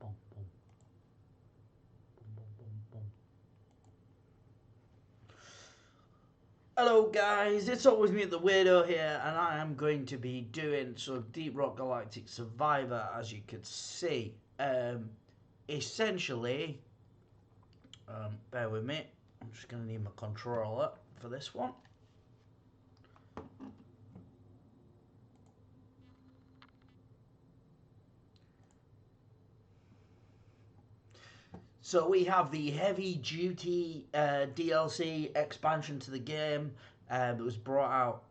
boom, boom, boom. Boom, boom, boom, boom. Hello guys, it's always me, the Weirdo here, and I am going to be doing some Deep Rock Galactic Survivor, as you could see. Essentially, bear with me, I'm just going to need my controller for this one. So we have the heavy duty DLC expansion to the game that was brought out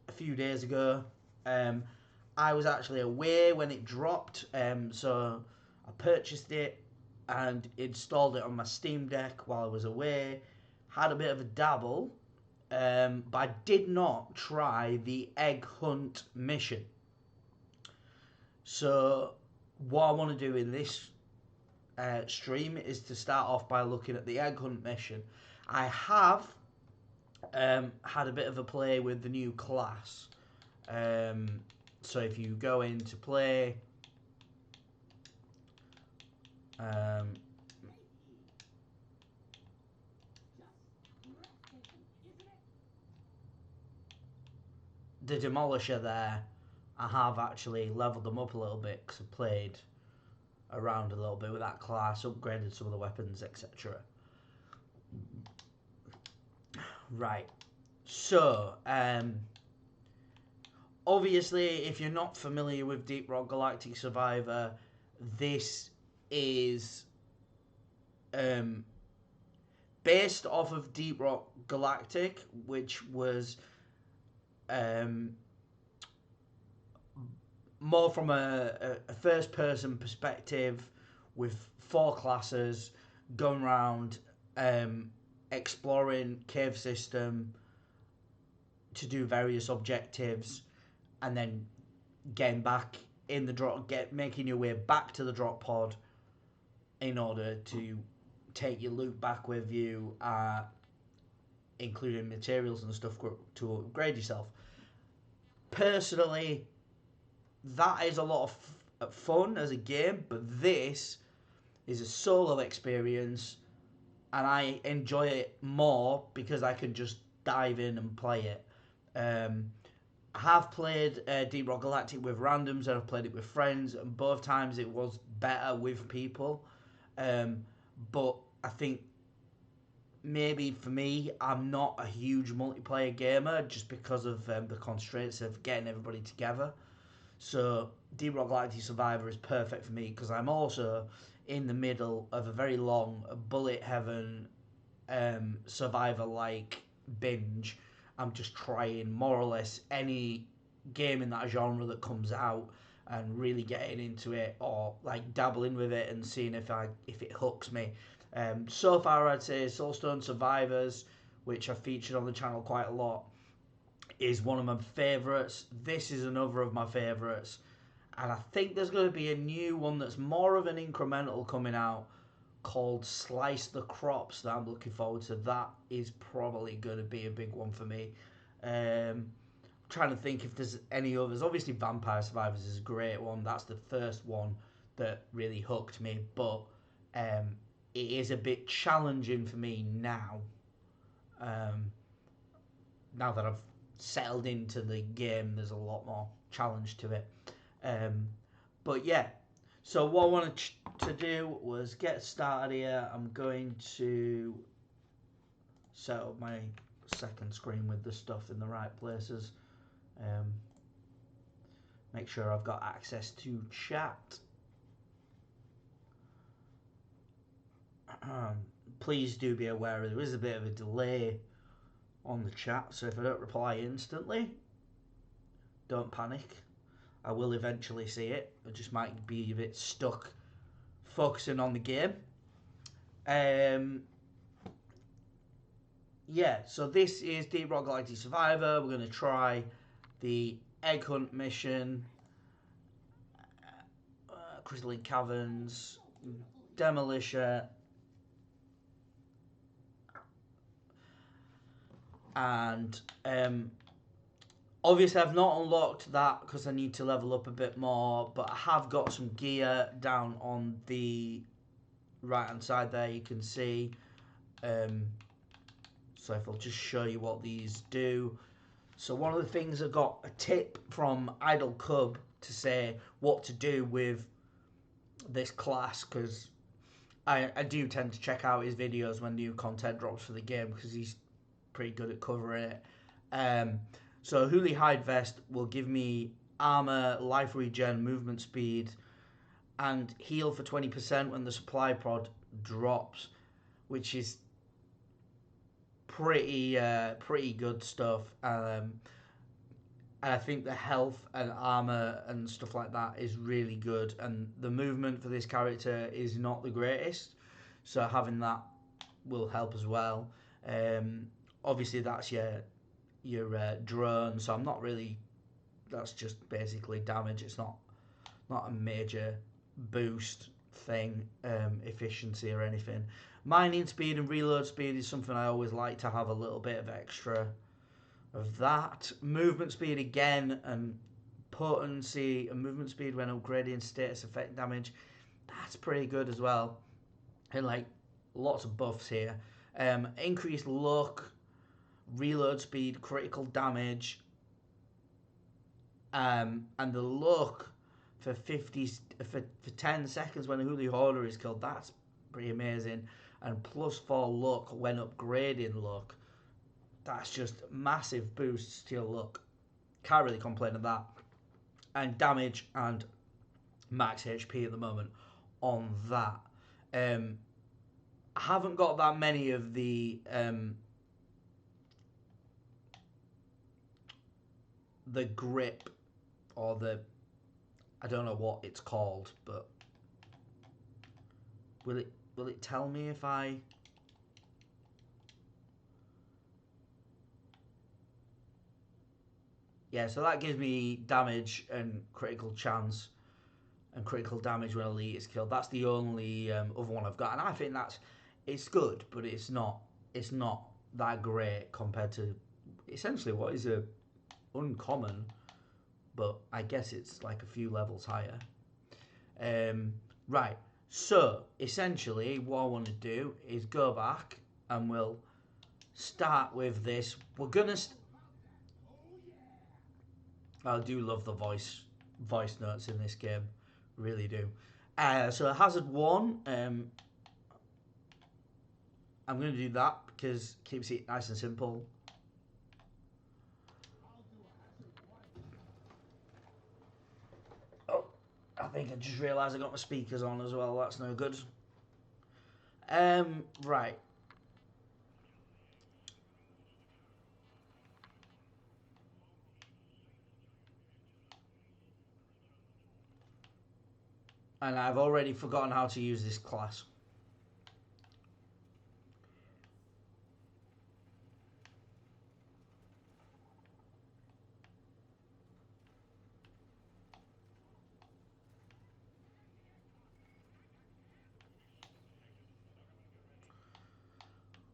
a few days ago. I was actually away when it dropped, so I purchased it and installed it on my Steam Deck while I was away. Had a bit of a dabble, but I did not try the egg hunt mission. So what I want to do in this stream is to start off by looking at the egg hunt mission. I have had a bit of a play with the new class. So if you go into play, the Demolisher there, I have actually leveled them up a little bit because I played around a little bit with that class, upgraded some of the weapons, etc. Right, so obviously if you're not familiar with Deep Rock Galactic Survivor, this is based off of Deep Rock Galactic, which was more from a first person perspective with 4 classes going around exploring cave system to do various objectives, and then getting back in the drop, making your way back to the drop pod in order to take your loot back with you, including materials and stuff to upgrade yourself. Personally, that is a lot of fun as a game, but this is a solo experience, and I enjoy it more because I can just dive in and play it. I have played Deep Rock Galactic with randoms, and I've played it with friends, and both times it was better with people. But I think maybe for me, I'm not a huge multiplayer gamer just because of the constraints of getting everybody together. So Deep Rock Galactic Survivor is perfect for me because I'm also in the middle of a very long bullet heaven Survivor-like binge. I'm just trying more or less any game in that genre that comes out and really getting into it, or like dabbling with it and seeing if it hooks me. So far, I'd say Soulstone Survivors, which I've featured on the channel quite a lot, is one of my favourites. This is another of my favourites, and I think there's going to be a new one that's more of an incremental coming out called Slice the Crops that I'm looking forward to. That is probably going to be a big one for me. Trying to think if there's any others. Obviously Vampire Survivors is a great one. That's the first one that really hooked me, but it is a bit challenging for me now. Now that I've settled into the game, there's a lot more challenge to it. But yeah, so what I wanted to do was get started here. I'm going to set up my second screen with the stuff in the right places. Make sure I've got access to chat. Please do be aware there is a bit of a delay on the chat, so if I don't reply instantly, don't panic. I will eventually see it. I just might be a bit stuck focusing on the game. Yeah, so this is Deep Rock Galactic Survivor. We're going to try the Egg Hunt mission, Crystalline Caverns, Demolisher, and Obviously, I've not unlocked that because I need to level up a bit more, but I have got some gear down on the right hand side there, you can see. So if I'll just show you what these do. So one of the things, I got a tip from Idle Cub to say what to do with this class, because I do tend to check out his videos when new content drops for the game, because he's pretty good at covering it. So Hooli Hide Vest will give me armor, life regen, movement speed, and heal for 20% when the supply pod drops, which is pretty good stuff. And I think the health and armor and stuff like that is really good, and the movement for this character is not the greatest, so having that will help as well. Obviously that's your drone, so I'm not really, that's just basically damage. It's not a major boost thing, efficiency or anything. Mining speed and reload speed is something I always like to have a little bit of extra of that. Movement speed again, and potency and movement speed when upgrading status effect damage, that's pretty good as well. And like lots of buffs here. Increased luck, reload speed, critical damage, and the luck for 10 seconds when a Hooli Hoarder is killed. That's pretty amazing. And +4 luck when upgrading luck. That's just massive boosts to your luck. Can't really complain of that. And damage and max HP at the moment on that. I haven't got that many of the grip, or the, I don't know what it's called, but will it tell me if I, yeah, so that gives me damage and critical chance and critical damage when elite is killed. That's the only other one I've got, and I think it's good, but it's not that great compared to essentially what is a uncommon, but I guess it's like a few levels higher. Right, so essentially what I want to do is go back and we'll start with this. We're gonna I do love the voice notes in this game, really do. So hazard 1, I'm going to do that because it keeps it nice and simple. Oh, I think I just realised I got my speakers on as well. That's no good. Right. And I've already forgotten how to use this class.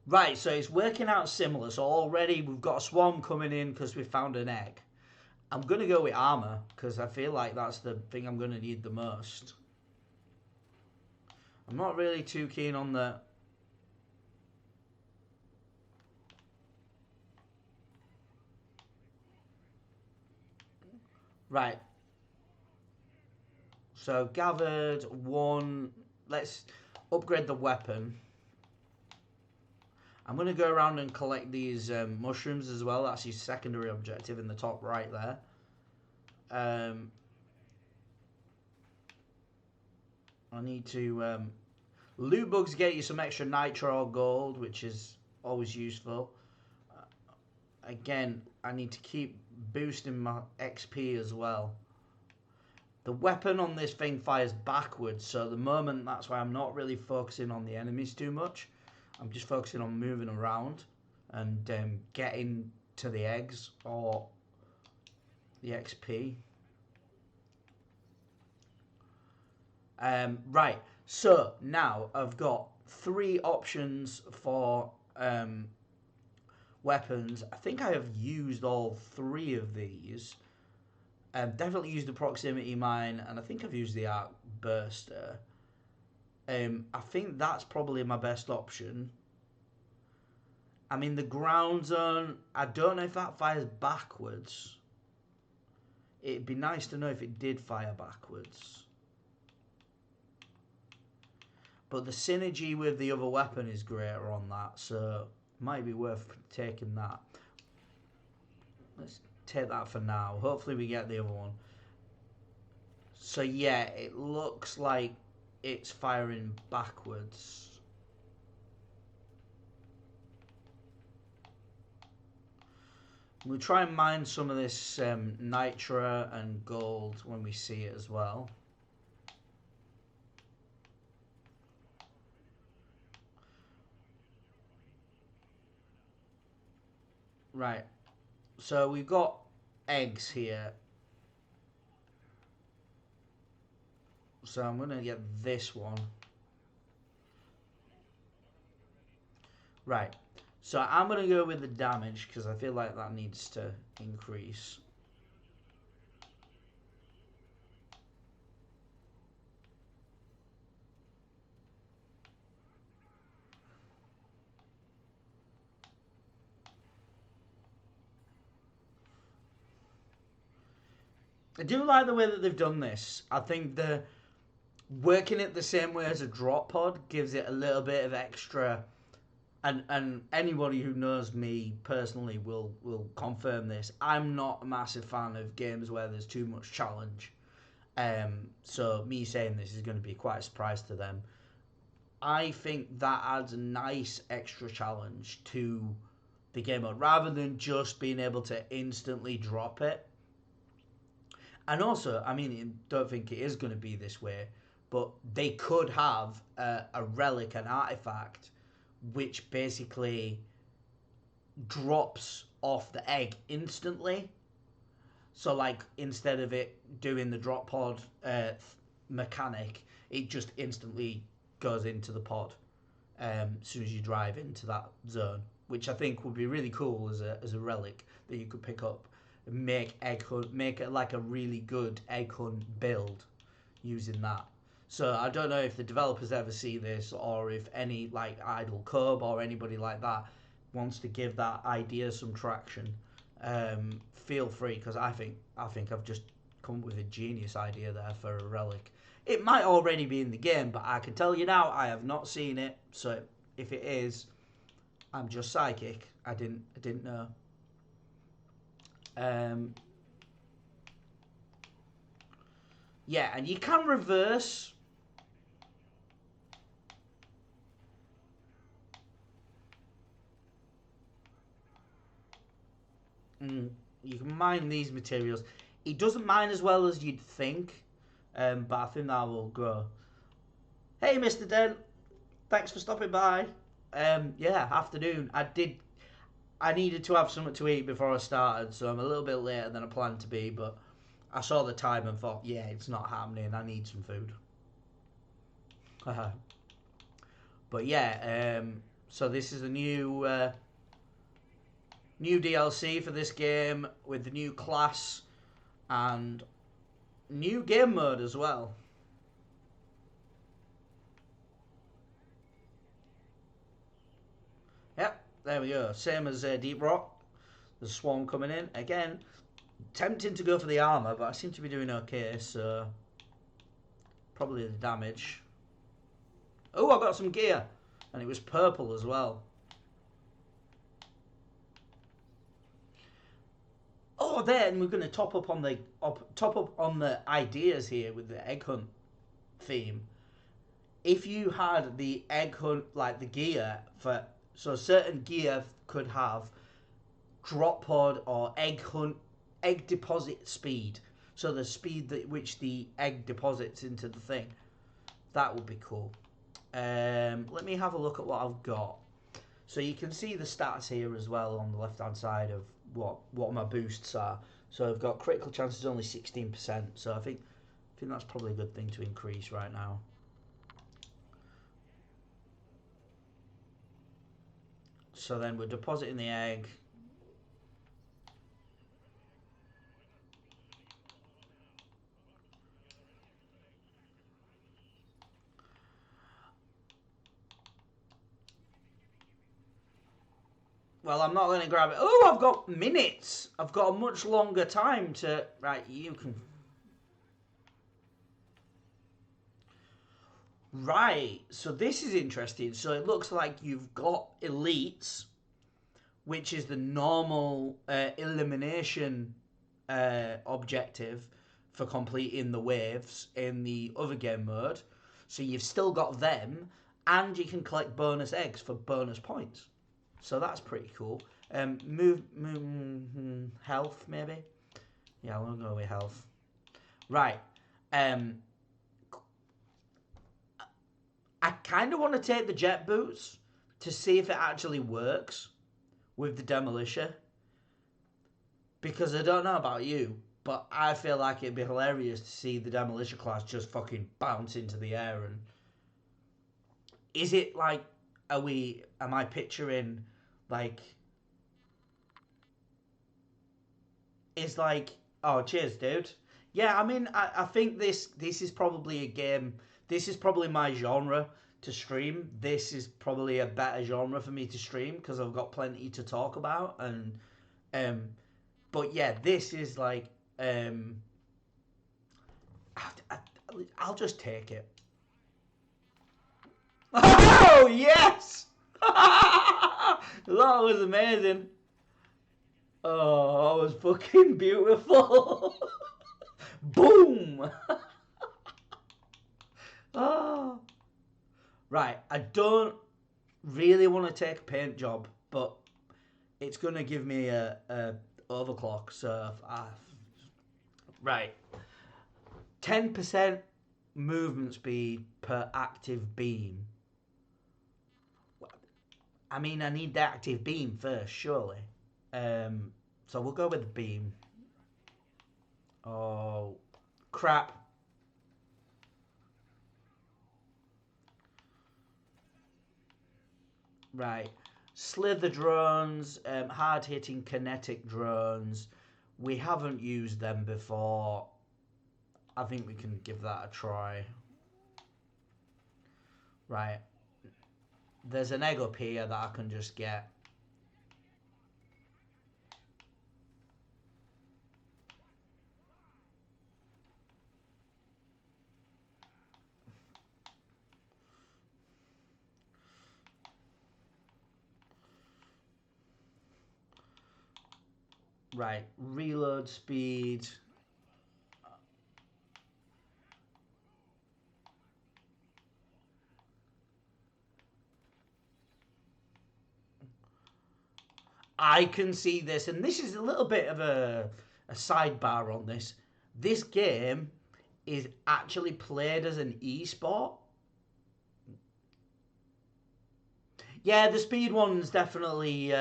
Right, so it's working out similar. So already we've got a swarm coming in because we found an egg. I'm going to go with armor because I feel like that's the thing I'm going to need the most. I'm not really too keen on the... Right. So gathered 1. Let's upgrade the weapon. I'm going to go around and collect these mushrooms as well. That's your secondary objective in the top right there. I need to... loot bugs get you some extra nitro gold, which is always useful. Again, I need to keep boosting my XP as well. The weapon on this thing fires backwards, so at the moment that's why I'm not really focusing on the enemies too much. I'm just focusing on moving around and getting to the eggs or the XP. Right, so now I've got 3 options for weapons. I think I have used all 3 of these. Definitely used the proximity mine, and I think I've used the arc burster. I think that's probably my best option. I mean, the ground zone, I don't know if that fires backwards. It'd be nice to know if it did fire backwards. But the synergy with the other weapon is greater on that, so might be worth taking that. Let's take that for now. Hopefully we get the other one. So yeah, it looks like it's firing backwards. We'll try and mine some of this nitra and gold when we see it as well. Right, so we've got eggs here. So I'm going to get this one. Right, so I'm going to go with the damage because I feel like that needs to increase. I do like the way that they've done this. I think the working it the same way as a drop pod gives it a little bit of extra, and anybody who knows me personally will confirm this. I'm not a massive fan of games where there's too much challenge. So me saying this is going to be quite a surprise to them. I think that adds a nice extra challenge to the game mode rather than just being able to instantly drop it. And also, I mean, I don't think it is going to be this way, but they could have a relic, an artifact, which basically drops off the egg instantly. So, like, instead of it doing the drop pod mechanic, it just instantly goes into the pod as soon as you drive into that zone, which I think would be really cool as a relic that you could pick up. Make egg hunt, make it like a really good egg hunt build using that. So I don't know if the developers ever see this or if any like Idle Cub or anybody like that wants to give that idea some traction. Feel free, because I think I've just come up with a genius idea there for a relic. It might already be in the game, but I can tell you now I have not seen it. So if it is, I'm just psychic. I didn't know. Yeah, and you can reverse. You can mine these materials. It doesn't mine as well as you'd think, but I think that will grow. Hey, Mr. Dent, thanks for stopping by. Yeah, afternoon. I needed to have something to eat before I started, so I'm a little bit later than I planned to be, but I saw the time and thought, yeah, it's not happening. I need some food. But yeah, so this is a new DLC for this game with the new class and new game mode as well. Yep, there we go. Same as Deep Rock. The swarm coming in again. Tempting to go for the armor, but I seem to be doing okay, so probably the damage. Oh, I got some gear, and it was purple as well. Oh, then we're going to top up on the ideas here with the egg hunt theme. If you had the egg hunt, like the gear for, so certain gear could have drop pod or egg hunt, egg deposit speed. So the speed that which the egg deposits into the thing. That would be cool. Let me have a look at what I've got. So you can see the stats here as well on the left hand side of what my boosts are. So I've got critical chances only 16%. So I think that's probably a good thing to increase right now. So then we're depositing the egg. Well, I'm not going to grab it. Oh, I've got minutes. I've got a much longer time to... Right, you can... Right, so this is interesting. So it looks like you've got elites, which is the normal elimination objective for completing the waves in the other game mode. So you've still got them, and you can collect bonus eggs for bonus points. So that's pretty cool. Health maybe. Yeah, I'm gonna go with health. Right. I kind of want to take the jet boots to see if it actually works with the Demolisher. Because I don't know about you, but I feel like it'd be hilarious to see the Demolisher class just fucking bounce into the air. And is it like, am I picturing like, is like, oh, cheers, dude. Yeah, I mean, I think this is probably a game, this is probably my genre to stream. This is probably a better genre for me to stream because I've got plenty to talk about. And but yeah, this is like, I'll just take it. Oh yes, that was amazing. Oh, that was fucking beautiful. Boom. Oh. Right, I don't really want to take a paint job, but it's gonna give me a overclock. So right, 10% movement speed per active beam. I mean, I need the active beam first, surely. So we'll go with the beam. Oh, crap. Right. Slither drones, hard-hitting kinetic drones. We haven't used them before. I think we can give that a try. Right. There's an egg up here that I can just get. Right. Reload speed. I can see this, and this is a little bit of a sidebar on this. This game is actually played as an e-sport. Yeah, the speed one's definitely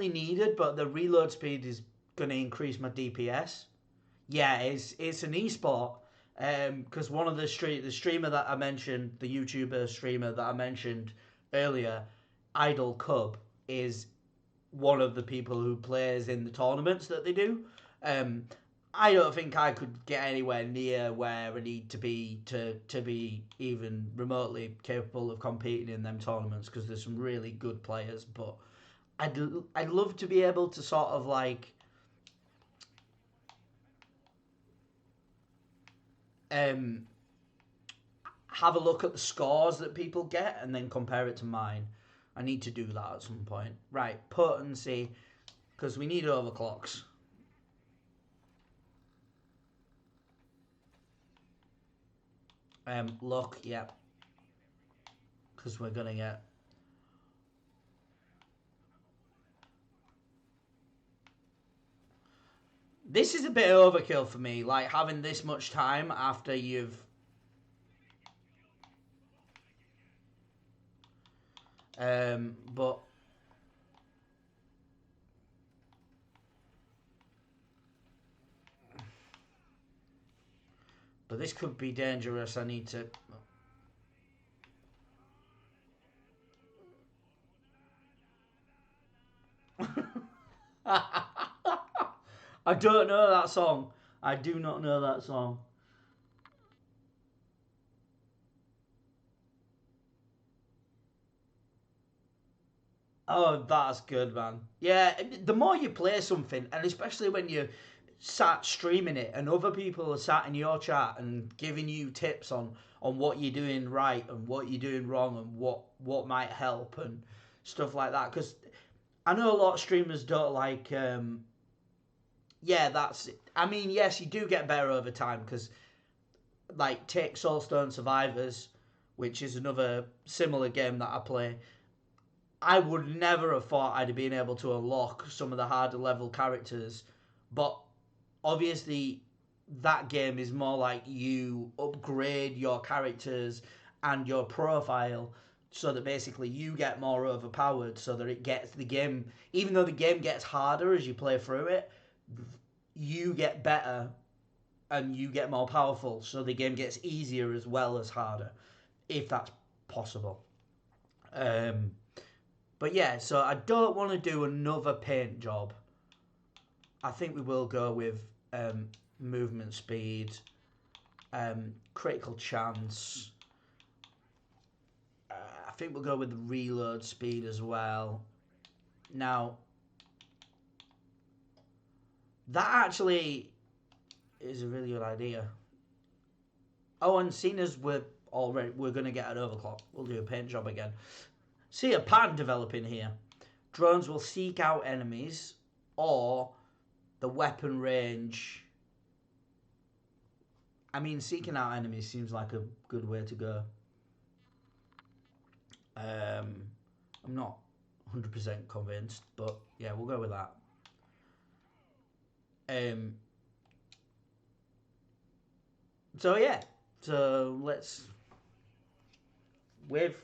needed, but the reload speed is going to increase my DPS. Yeah, it's an e-sport. Because one of the streamer that I mentioned, the YouTuber streamer that I mentioned earlier, Idle Cub, is one of the people who plays in the tournaments that they do. I don't think I could get anywhere near where I need to be to be even remotely capable of competing in them tournaments because there's some really good players. But I'd love to be able to sort of like have a look at the scores that people get and then compare it to mine. I need to do that at some point. Right, potency, because we need overclocks. Luck, yeah. Because we're going to get... This is a bit overkill for me, like having this much time after you've... But... But this could be dangerous, I need to... I don't know that song. I do not know that song. Oh, that's good, man. Yeah, the more you play something, and especially when you sat streaming it, and other people are sat in your chat and giving you tips on what you're doing right and what you're doing wrong and what might help and stuff like that. Because I know a lot of streamers don't like. Yeah, that's. I mean, yes, you do get better over time because, like, take Soulstone Survivors, which is another similar game that I play. I would never have thought I'd have been able to unlock some of the harder level characters, but obviously that game is more like you upgrade your characters and your profile so that basically you get more overpowered so that it gets the game, even though the game gets harder as you play through it, you get better and you get more powerful so the game gets easier as well as harder, if that's possible. um, but yeah, so I don't want to do another paint job. I think we will go with movement speed, critical chance. I think we'll go with the reload speed as well. Now, that actually is a really good idea. Oh, and seeing as we're going to get an overclock, we'll do a paint job again. See a pattern developing here. Drones will seek out enemies, or the weapon range. I mean, seeking out enemies seems like a good way to go. I'm not 100% convinced, but yeah, we'll go with that. Um, so yeah, so let's wave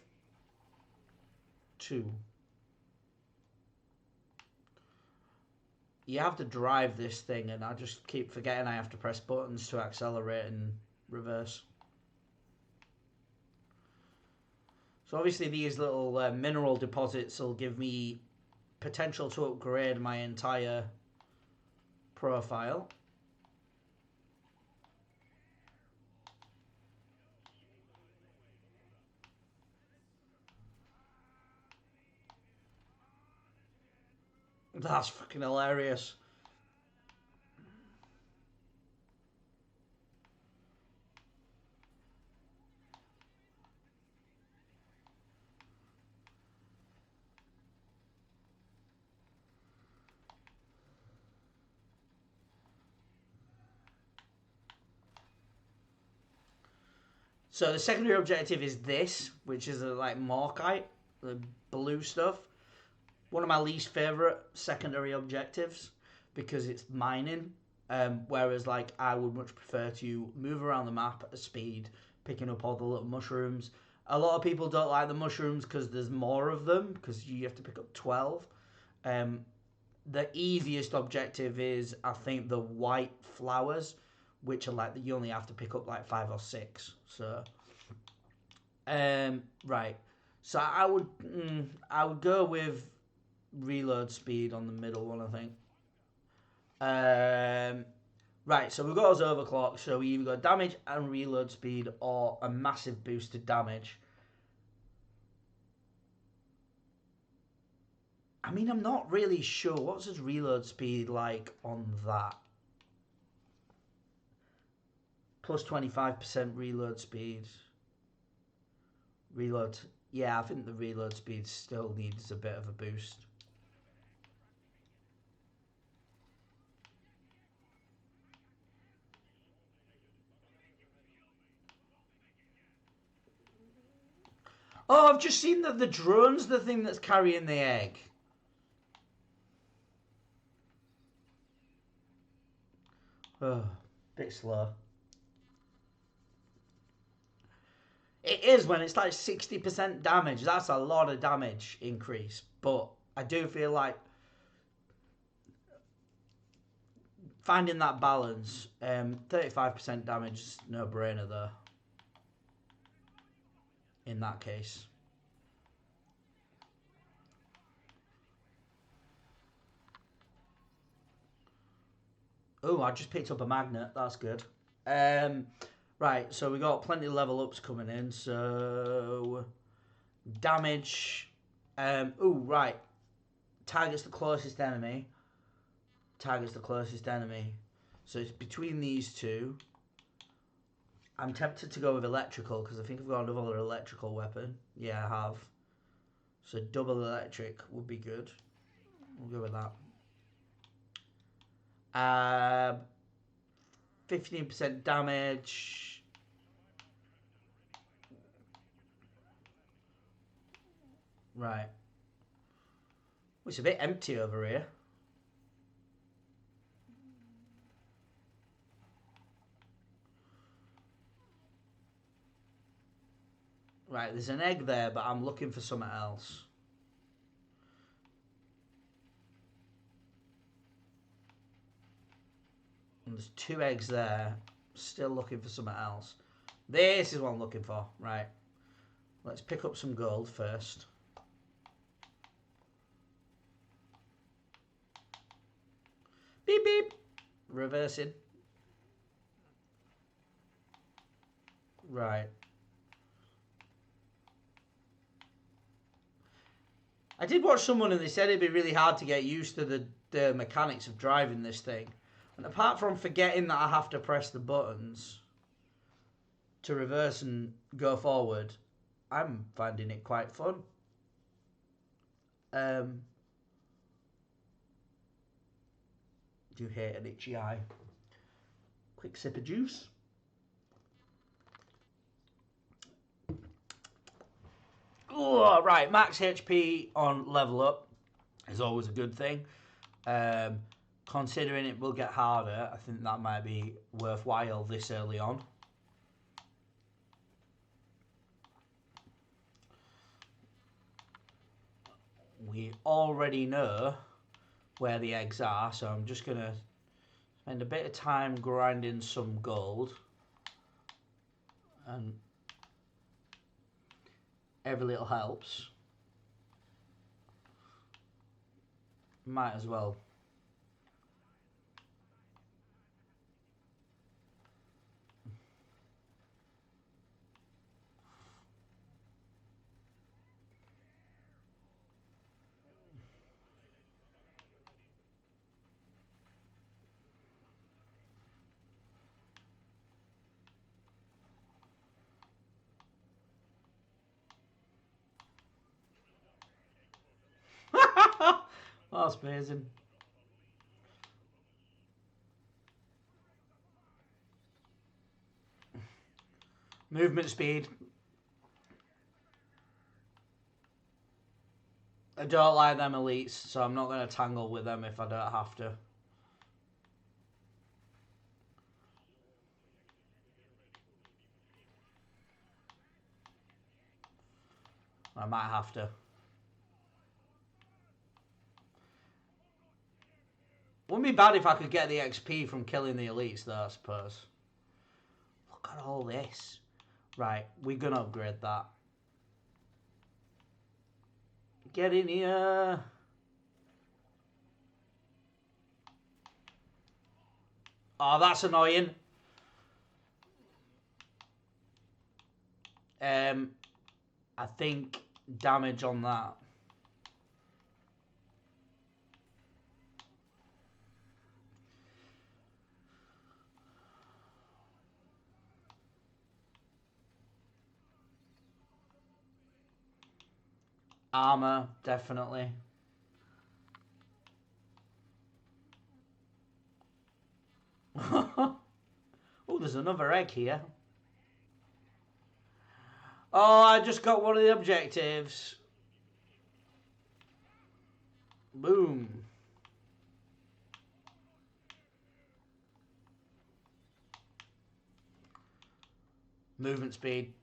2. You have to drive this thing, and I just keep forgetting I have to press buttons to accelerate and reverse. So obviously these little mineral deposits will give me potential to upgrade my entire profile. That's fucking hilarious. So the secondary objective is this, which is like Morkite, the blue stuff. One of my least favourite secondary objectives because it's mining. Whereas like I would much prefer to move around the map at speed, picking up all the little mushrooms. A lot of people don't like the mushrooms because there's more of them because you have to pick up 12. Um, the easiest objective is I think the white flowers, which are like you only have to pick up like 5 or 6. So, right. So I would go with reload speed on the middle one. I think. Right. So we've got us overclock. So we either got damage and reload speed or a massive boost to damage. I mean, I'm not really sure. What's his reload speed like on that? Plus 25% reload speed. Reload. Yeah, I think the reload speed still needs a bit of a boost. Oh, I've just seen that the drone's the thing that's carrying the egg. Oh, bit slow. It is when it's like 60% damage. That's a lot of damage increase. But I do feel like finding that balance, 35% damage is no brainer though. In that case. Oh, I just picked up a magnet. That's good. Right, so we got plenty of level ups coming in. So damage. Oh, right. Targets the closest enemy. Targets the closest enemy. So it's between these two. I'm tempted to go with electrical because I think I've got another electrical weapon. Yeah, I have. So double electric would be good. We'll go with that. 15% damage. Right. It's a bit empty over here. Right, there's an egg there, but I'm looking for something else. And there's 2 eggs there. Still looking for something else. This is what I'm looking for. Right. Let's pick up some gold first. Beep, beep. Reversing. Right. I did watch someone and they said it'd be really hard to get used to the mechanics of driving this thing. And apart from forgetting that I have to press the buttons to reverse and go forward, I'm finding it quite fun. Do hate an itchy eye. Quick sip of juice. Oh, right, max HP on level up is always a good thing. Considering it will get harder, I think that might be worthwhile this early on. We already know where the eggs are, so I'm just going to spend a bit of time grinding some gold. And every little helps. Might as well. That's amazing. Movement speed. I don't like them elites, so I'm not going to tangle with them if I don't have to. I might have to. Wouldn't be bad if I could get the XP from killing the elites, though, I suppose. Look at all this. Right, we're going to upgrade that. Get in here. Oh, that's annoying. I think damage on that. Armor, definitely. Oh, there's another egg here. Oh, I just got one of the objectives. Boom. Movement speed.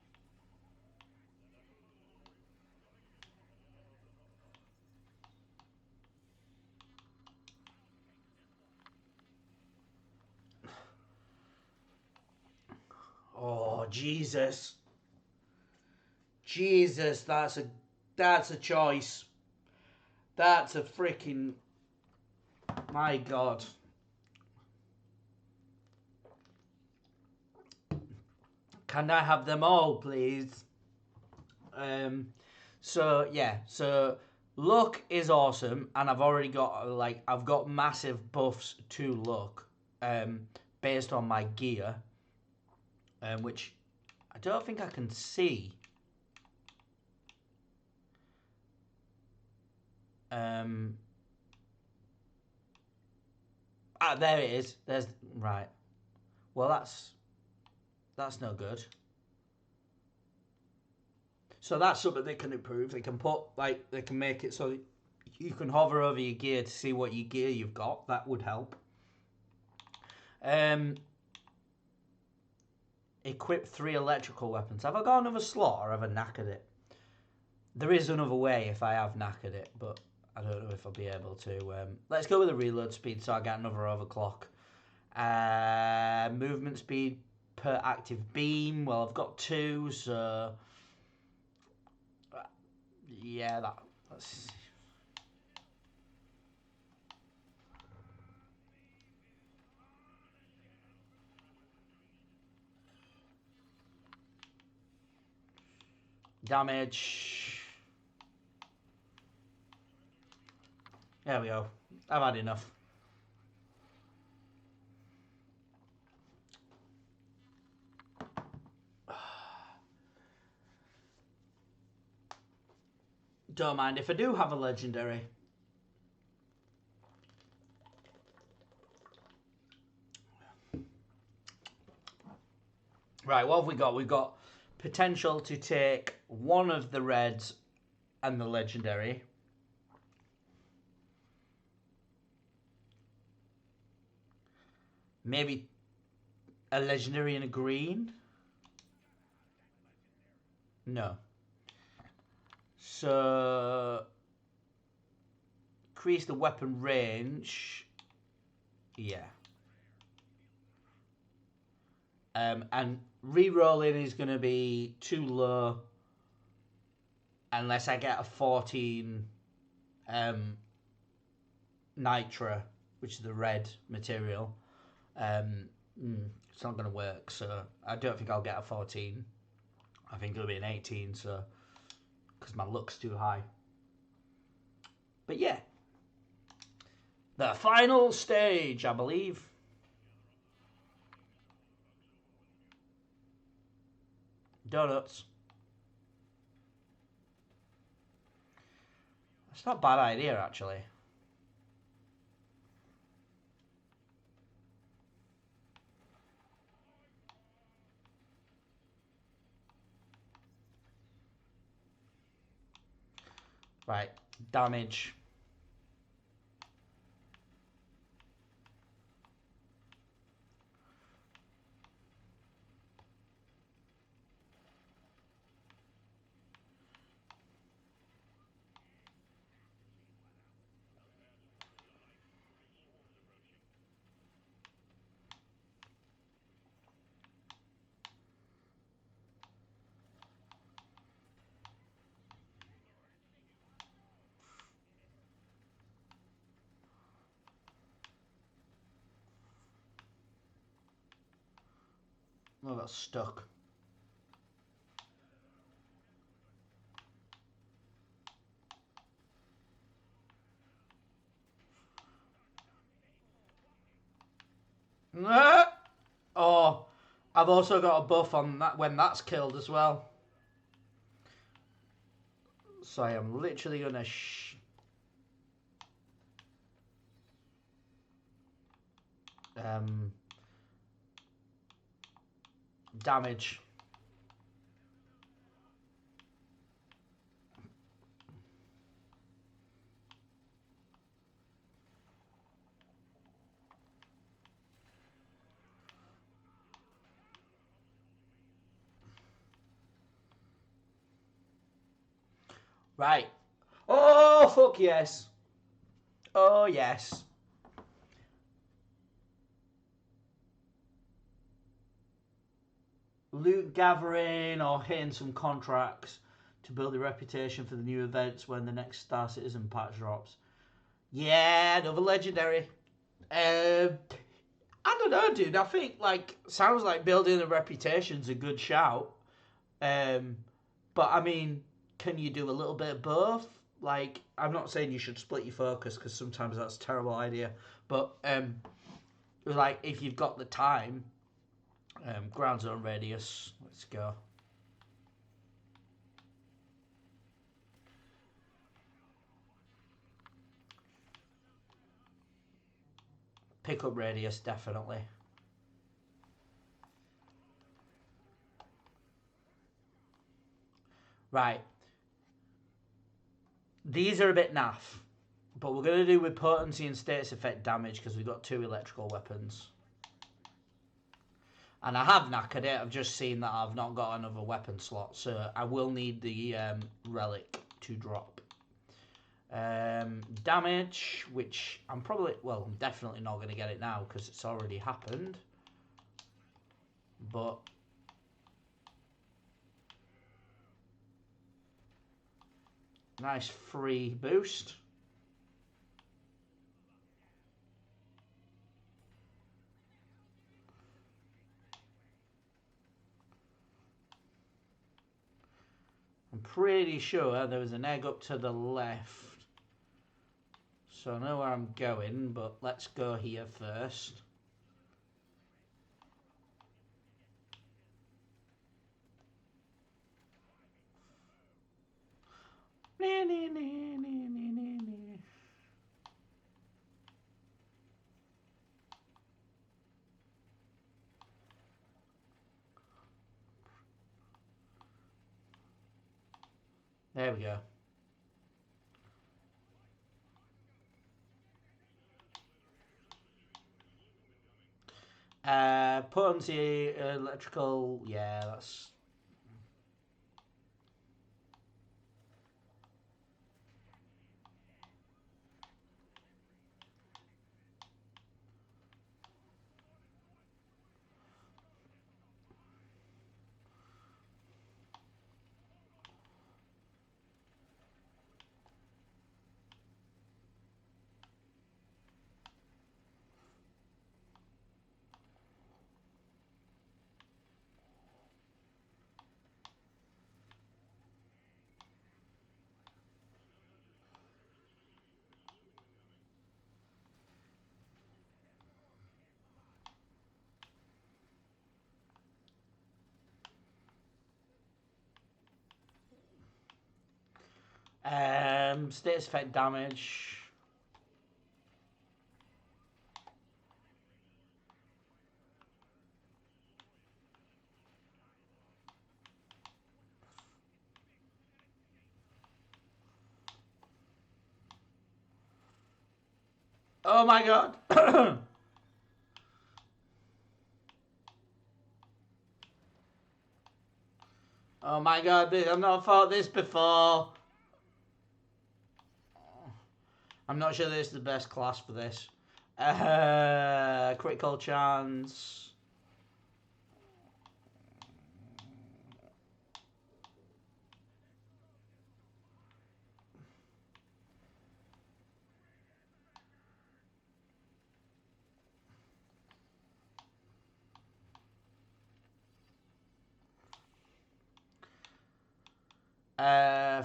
Oh, Jesus. Jesus, that's a choice. That's a freaking... My God. Can I have them all, please? So yeah, so luck is awesome, and I've already got I've got massive buffs to luck, based on my gear, which I don't think I can see. There it is. There's right. Well, that's no good. So that's something they can improve. They can put they can make it so you can hover over your gear to see what your gear you've got. That would help. Equip 3 electrical weapons. Have I got another slot or have I knackered it? There is another way if I have knackered it, but I don't know if I'll be able to. Let's go with the reload speed so I get another overclock. Movement speed per active beam. Well, I've got 2, so yeah, that's. Damage. There we go. I've had enough. Don't mind if I do have a legendary. Right, what have we got? We've got potential to take one of the reds and the legendary. Maybe a legendary and a green? No. So increase the weapon range. Yeah. And re-rolling is going to be too low unless I get a 14 Nitra, which is the red material. It's not going to work, so I don't think I'll get a 14. I think it'll be an 18, so because my luck's too high. But yeah, the final stage, I believe. Donuts. That's not a bad idea, actually. Right, damage. Oh, that's stuck. Oh, I've also got a buff on that when that's killed as well. So I am literally gonna damage. Right. Oh, fuck yes. Oh, yes. Loot gathering or hitting some contracts to build a reputation for the new events when the next Star Citizen patch drops. Yeah, another legendary. I don't know, dude. I think like sounds like building a reputation's a good shout. Um, but I mean, can you do a little bit of both? Like, I'm not saying you should split your focus because sometimes that's a terrible idea. But like if you've got the time, ground zone radius. Let's go. Pickup radius definitely. Right. These are a bit naff, but we're going to do with potency and status effect damage because we've got two electrical weapons. And I have knackered it. I've just seen that I've not got another weapon slot, so I will need the relic to drop. Damage, which I'm probably, well, I'm definitely not going to get it now because it's already happened. But nice free boost. I'm pretty sure there was an egg up to the left. So I know where I'm going, but let's go here first. There we go. Potency, electrical, yeah, that's... Status effect damage. Oh my god! Oh my god, I've not fought this before. I'm not sure this is the best class for this. Critical chance.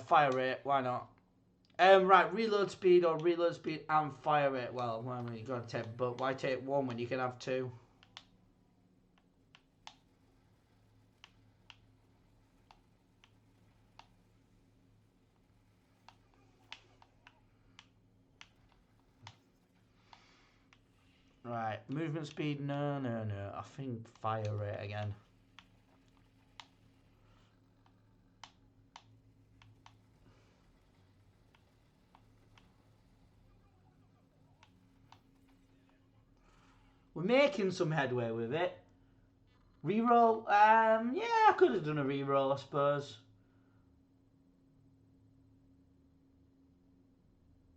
Fire rate, why not? Right, reload speed and fire rate. Well, I mean, you gotta take, but why take one when you can have two? Right, movement speed, no. I think fire rate again. We're making some headway with it. Reroll, yeah, I could have done a reroll, I suppose.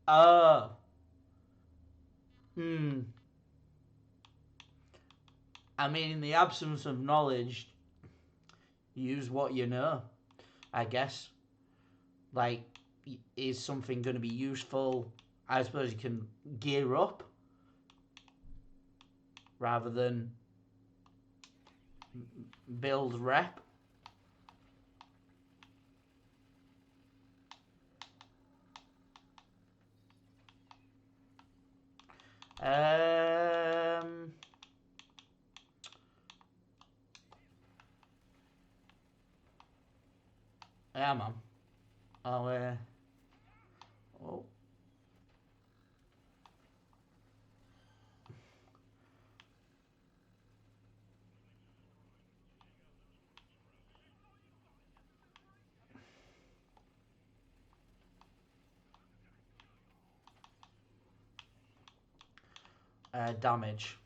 Oh. I mean, in the absence of knowledge, use what you know, I guess. Like, is something going to be useful? I suppose you can gear up. rather than build rep. Yeah, man. Oh. Damage.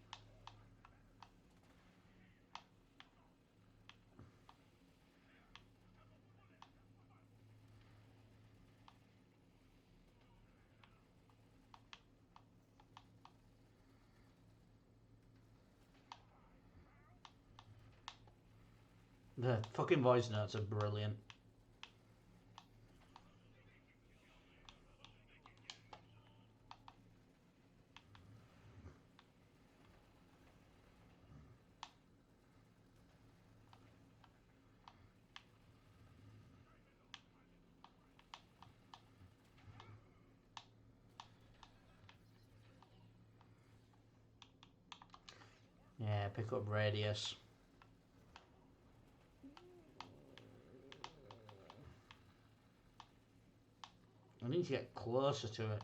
The fucking voice notes are brilliant. Yeah, pick up radius. I need to get closer to it.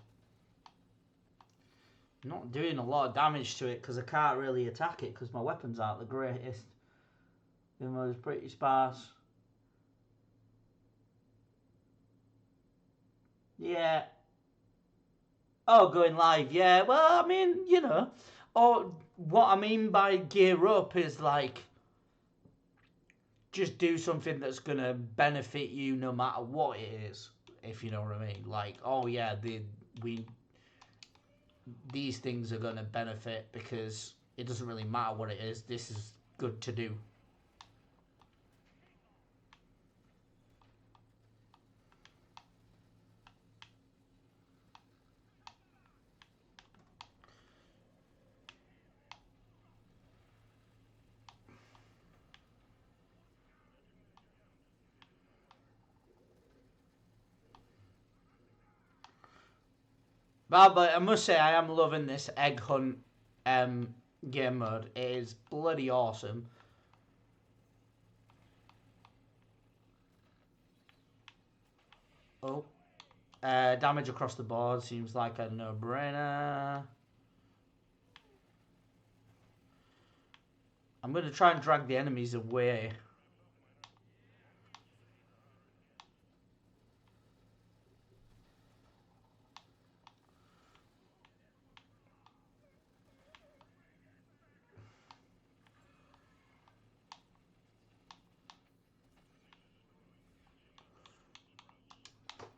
I'm not doing a lot of damage to it because I can't really attack it because my weapons aren't the greatest. Even though it's pretty sparse. Yeah. Oh, going live. Yeah. Well, I mean, you know. Or what I mean by gear up is like just do something that's gonna benefit you no matter what it is. If you know what I mean. Like, oh yeah, these things are gonna benefit because it doesn't really matter what it is. This is good to do. But I must say, I am loving this egg hunt game mode. It is bloody awesome. Oh, damage across the board seems like a no-brainer. I'm going to try and drag the enemies away.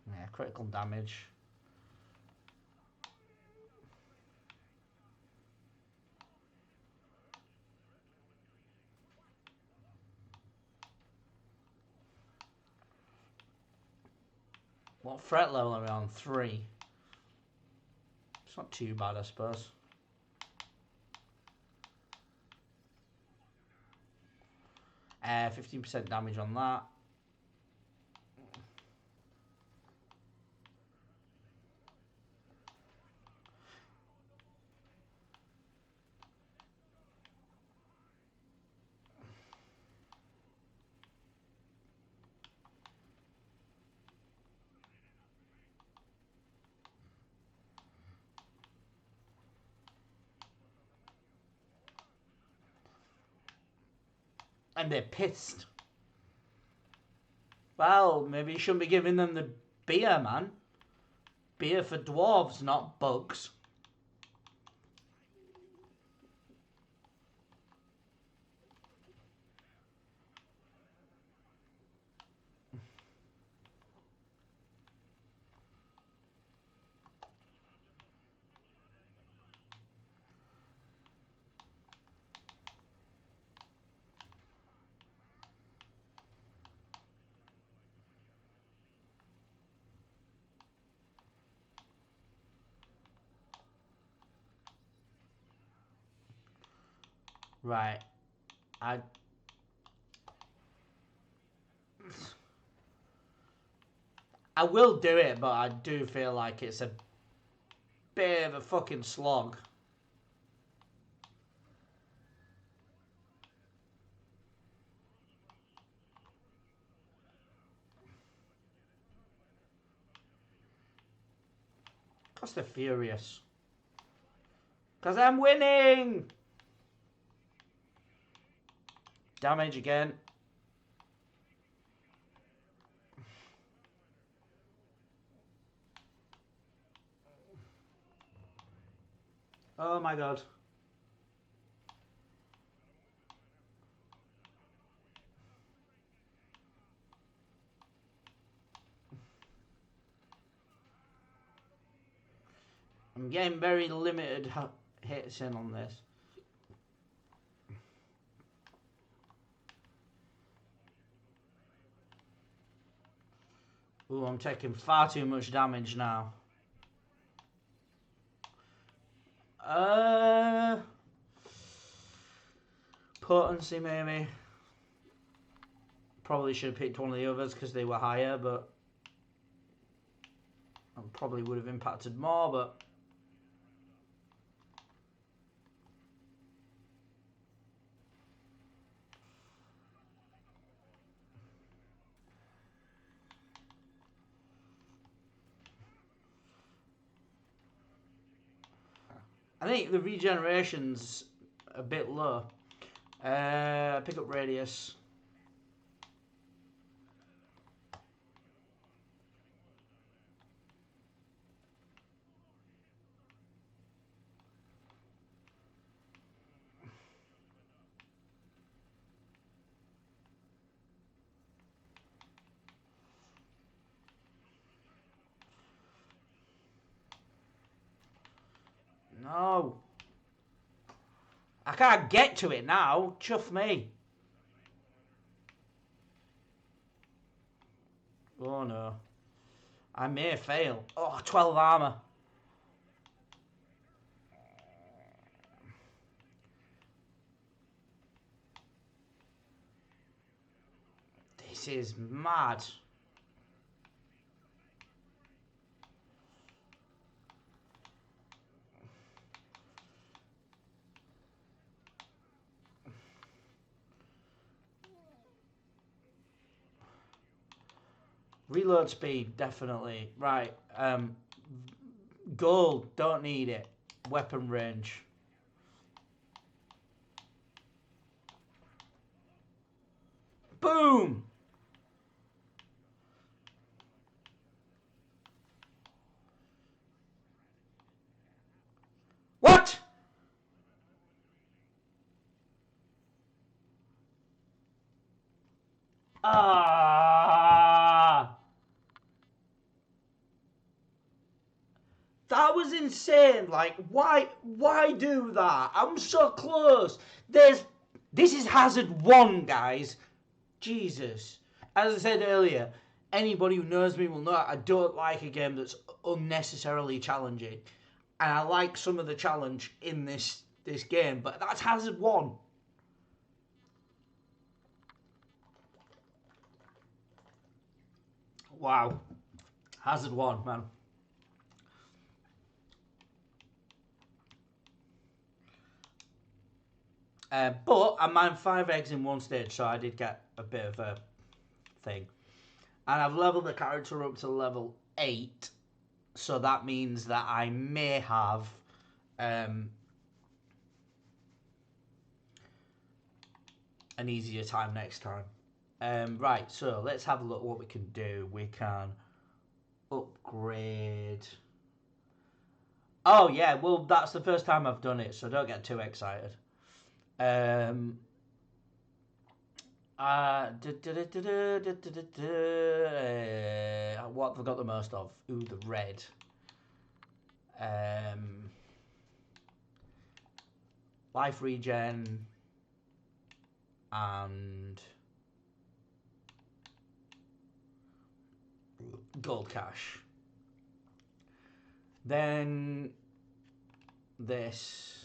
Yeah, critical damage. What threat level are we on? 3. It's not too bad, I suppose. 15% damage on that. And they're pissed. Well, maybe you shouldn't be giving them the beer, man. Beer for dwarves, not bugs. Right. I will do it, but I do feel like it's a bit of a fucking slog. Because they're furious. Because I'm winning! Damage again. Oh my god. I'm getting very limited hits in on this. Ooh, I'm taking far too much damage now. Potency maybe. Probably should have picked one of the others because they were higher, but I probably would have impacted more, but I think the regeneration's a bit low. Pick up radius. No. I can't get to it now. Chuff me. Oh no. I may fail. Oh, 12 armor. This is mad. Reload speed, definitely. Right. Gold, don't need it. Weapon range. Boom! What? Ah! That was insane. Like, why do that? I'm so close. This is Hazard 1, guys. Jesus. As I said earlier, anybody who knows me will know I don't like a game that's unnecessarily challenging. And I like some of the challenge in this game, but that's Hazard 1. Wow. Hazard 1, man. But I mined 5 eggs in one stage, so I did get a bit of a thing. And I've leveled the character up to level 8, so that means that I may have an easier time next time. Right, so let's have a look what we can do. We can upgrade. Oh yeah, well that's the first time I've done it, so don't get too excited. What have I got the most of? Ooh, the red. Life regen and gold cash. Then this.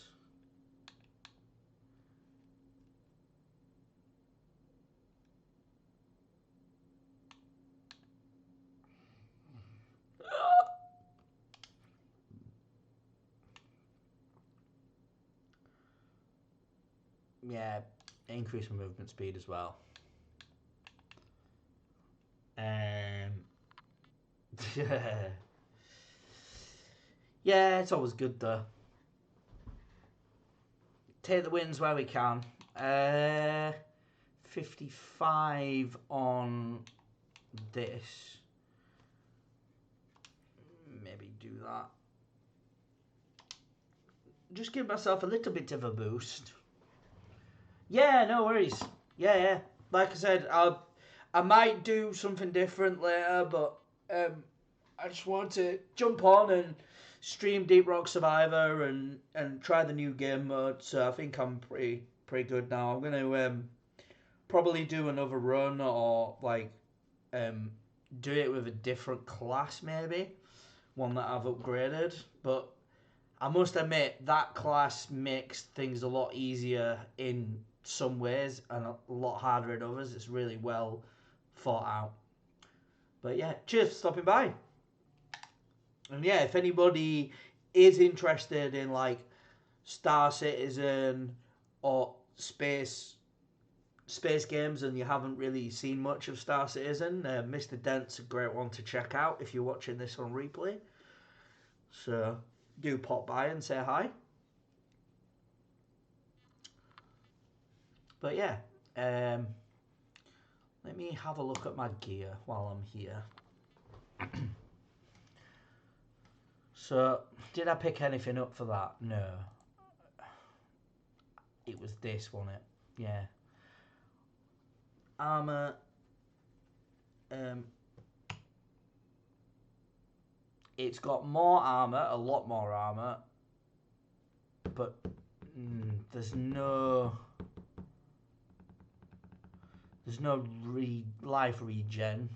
Yeah, increase my movement speed as well. Yeah, it's always good though. Take the wins where we can. 55 on this. Maybe do that. Just give myself a little bit of a boost. Yeah, no worries. Yeah. Like I said, I might do something different later, but I just want to jump on and stream Deep Rock Survivor and try the new game mode. So I think I'm pretty good now. I'm gonna probably do another run or like do it with a different class, maybe one that I've upgraded. But I must admit that class makes things a lot easier in some ways and a lot harder in others. It's really well thought out. But yeah, cheers for stopping by. And yeah, if anybody is interested in like Star Citizen or space games and you haven't really seen much of Star Citizen, Mr. Dent's a great one to check out if you're watching this on replay. So do pop by and say hi. But yeah, let me have a look at my gear while I'm here. So, did I pick anything up for that? No. It was this, wasn't it? Yeah. Armour. It's got more armour, a lot more armour, but there's no life regen,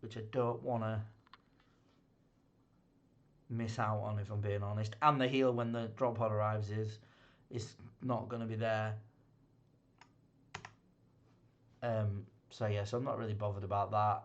which I don't want to miss out on if I'm being honest. And the heal when the drop pod arrives is not going to be there. So yeah, so I'm not really bothered about that.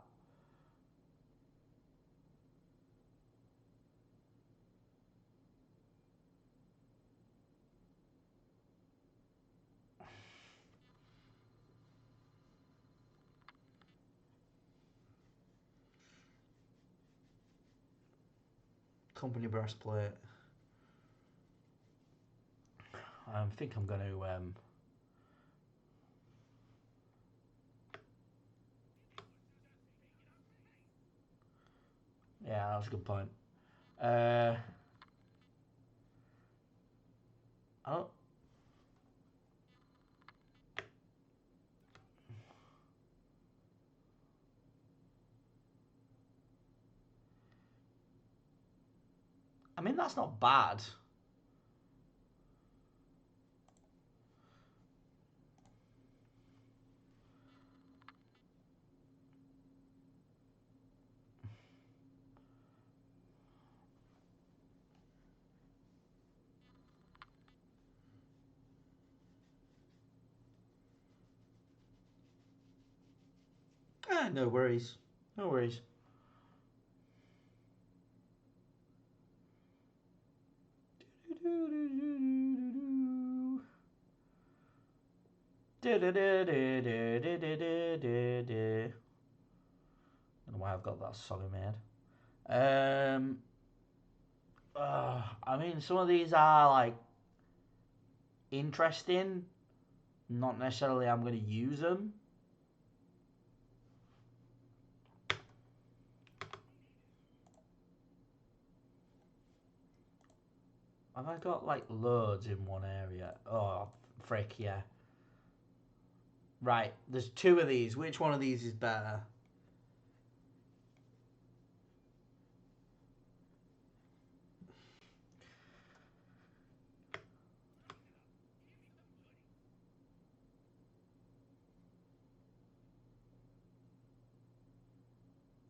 Company breastplate. I think I'm going to yeah, that's a good point. I don't. I mean, that's not bad. No worries. No worries. I don't know why I've got that song in my head. I mean, some of these are like interesting. Not necessarily I'm going to use them. Have I got like loads in one area? Oh, frick, yeah. Right, there's two of these. Which one of these is better?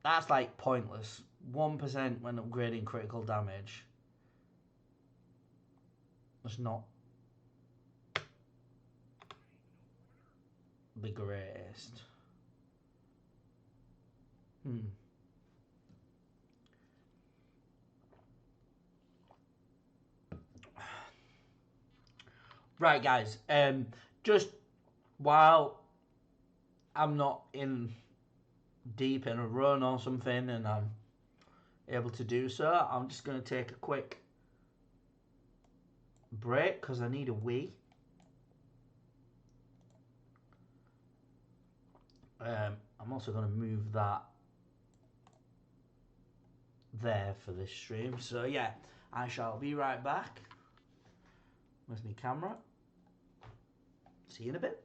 That's like pointless. 1% when upgrading critical damage. That's not the greatest. Right, guys. Just while I'm not in deep in a run or something, and I'm able to do so, I'm just going to take a quick break because I need a wee. I'm also going to move that there for this stream. So yeah, I shall be right back with my camera. See you in a bit.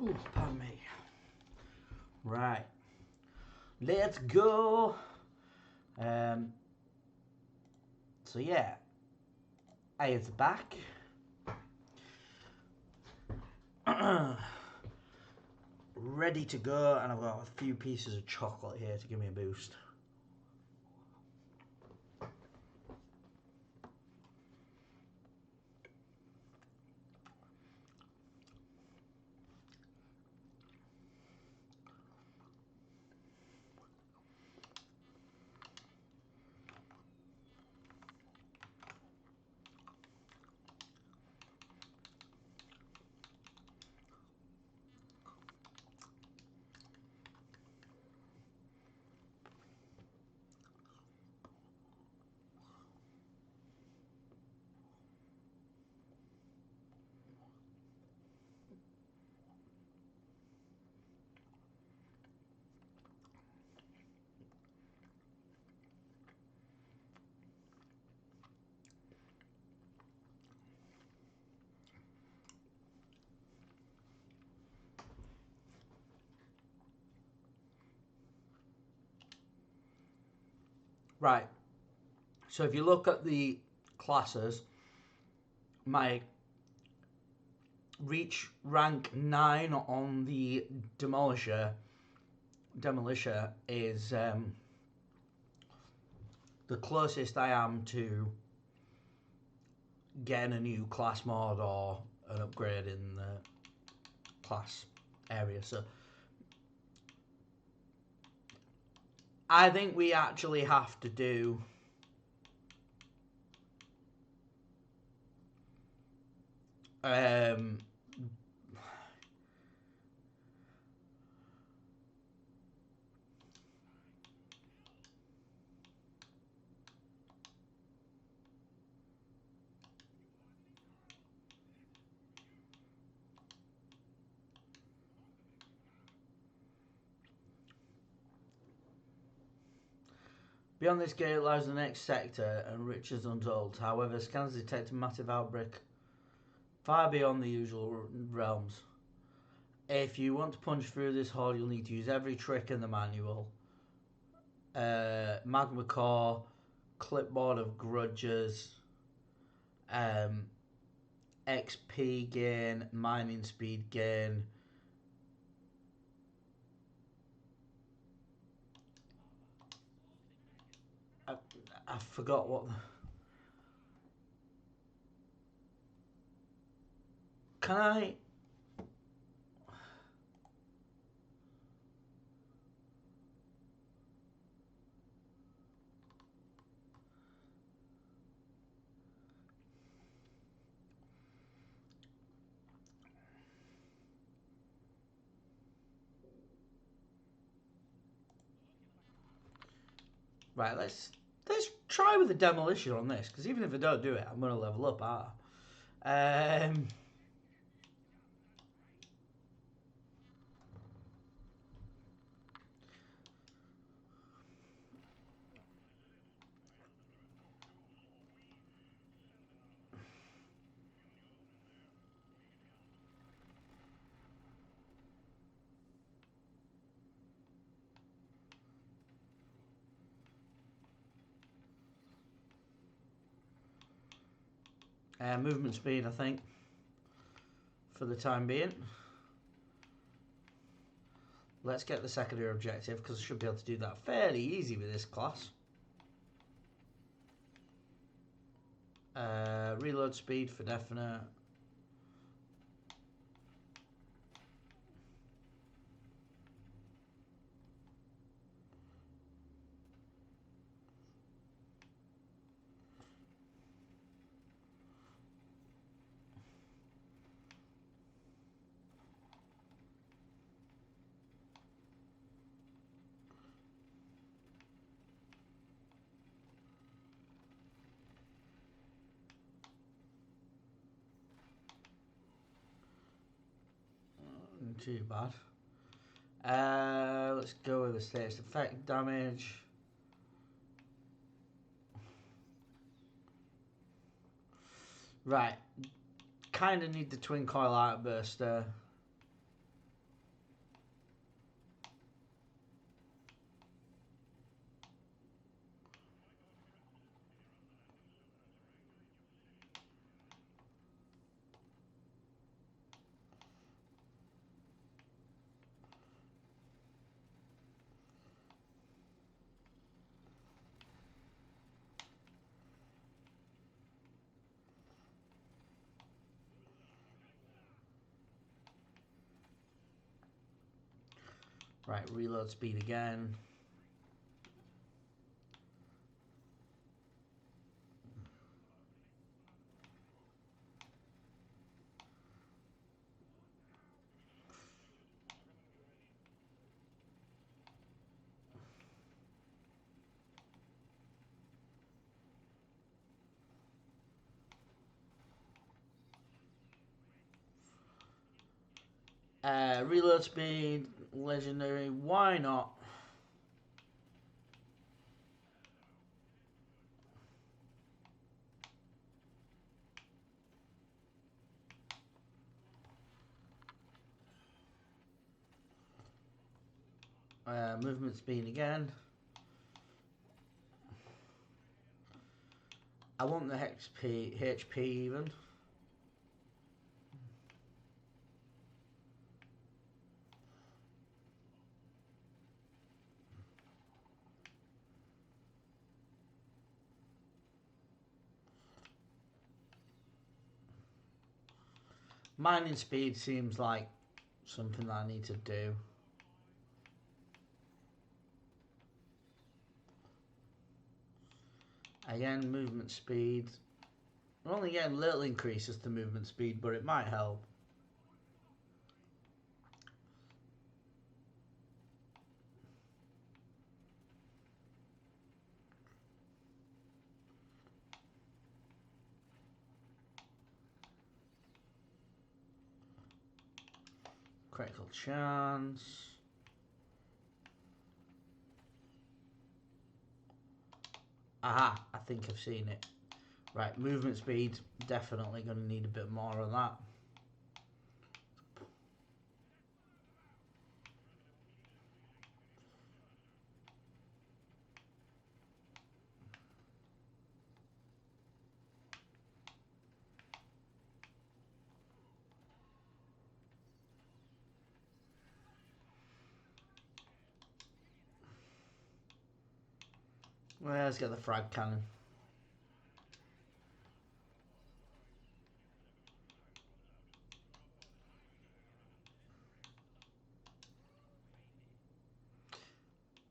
Ooh, pardon me. Right, let's go. So yeah, it's back. Ready to go, and I've got a few pieces of chocolate here to give me a boost. Right, so if you look at the classes, my reach rank 9 on the Demolisher is the closest I am to getting a new class mod or an upgrade in the class area. So I think we actually have to do beyond this gate lies the next sector and riches untold. However, scans detect a massive outbreak far beyond the usual realms. If you want to punch through this hole, you'll need to use every trick in the manual. Magma Core, Clipboard of Grudges, Um, XP gain, mining speed gain. I forgot what. Can I? Right, let's try with the Demolisher on this, because even if I don't do it, I'm going to level up, movement speed, I think, for the time being. Let's get the secondary objective, because I should be able to do that fairly easy with this class. Reload speed for definite. Not too bad. Let's go with the status effect damage. Right, kind of need the twin coil outburst there. Right, reload speed again. Reload speed, legendary, why not? Movement speed again. I want the HP even. Mining speed seems like something that I need to do. Again, movement speed. I'm only getting little increases to movement speed, but it might help. Critical chance. Aha, I think I've seen it. Right, movement speed, definitely going to need a bit more of that. Well, let's get the frag cannon.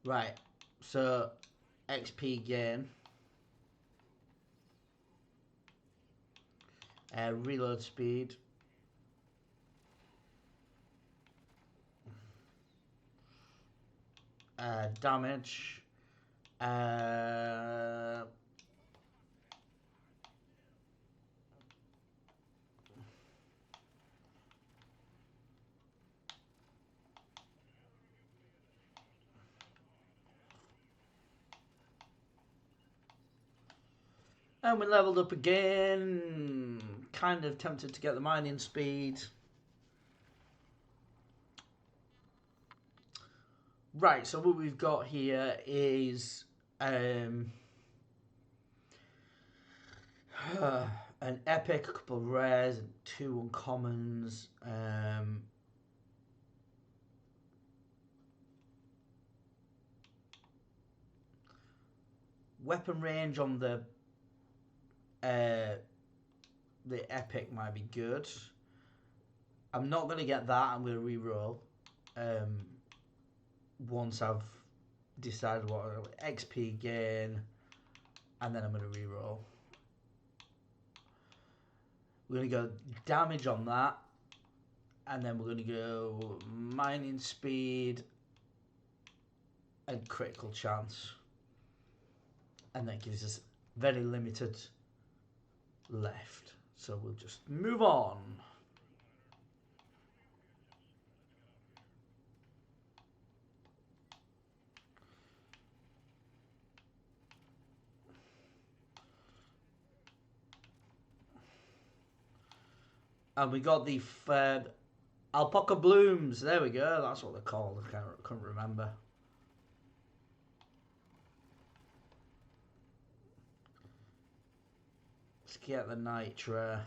Right, so XP gain. Reload speed. Damage. And we leveled up again. Kind of tempted to get the mining speed. Right, so what we've got here is an epic, a couple of rares, and 2 uncommons. Weapon range on the epic might be good. I'm not going to get that. I'm going to re-roll once I've decided what XP gain, and then I'm going to re-roll. We're going to go damage on that, and then we're going to go mining speed and critical chance, and that gives us very limited left. So we'll just move on. And we got the alpaca blooms. There we go. That's what they're called. I couldn't remember. Let's get the nitra.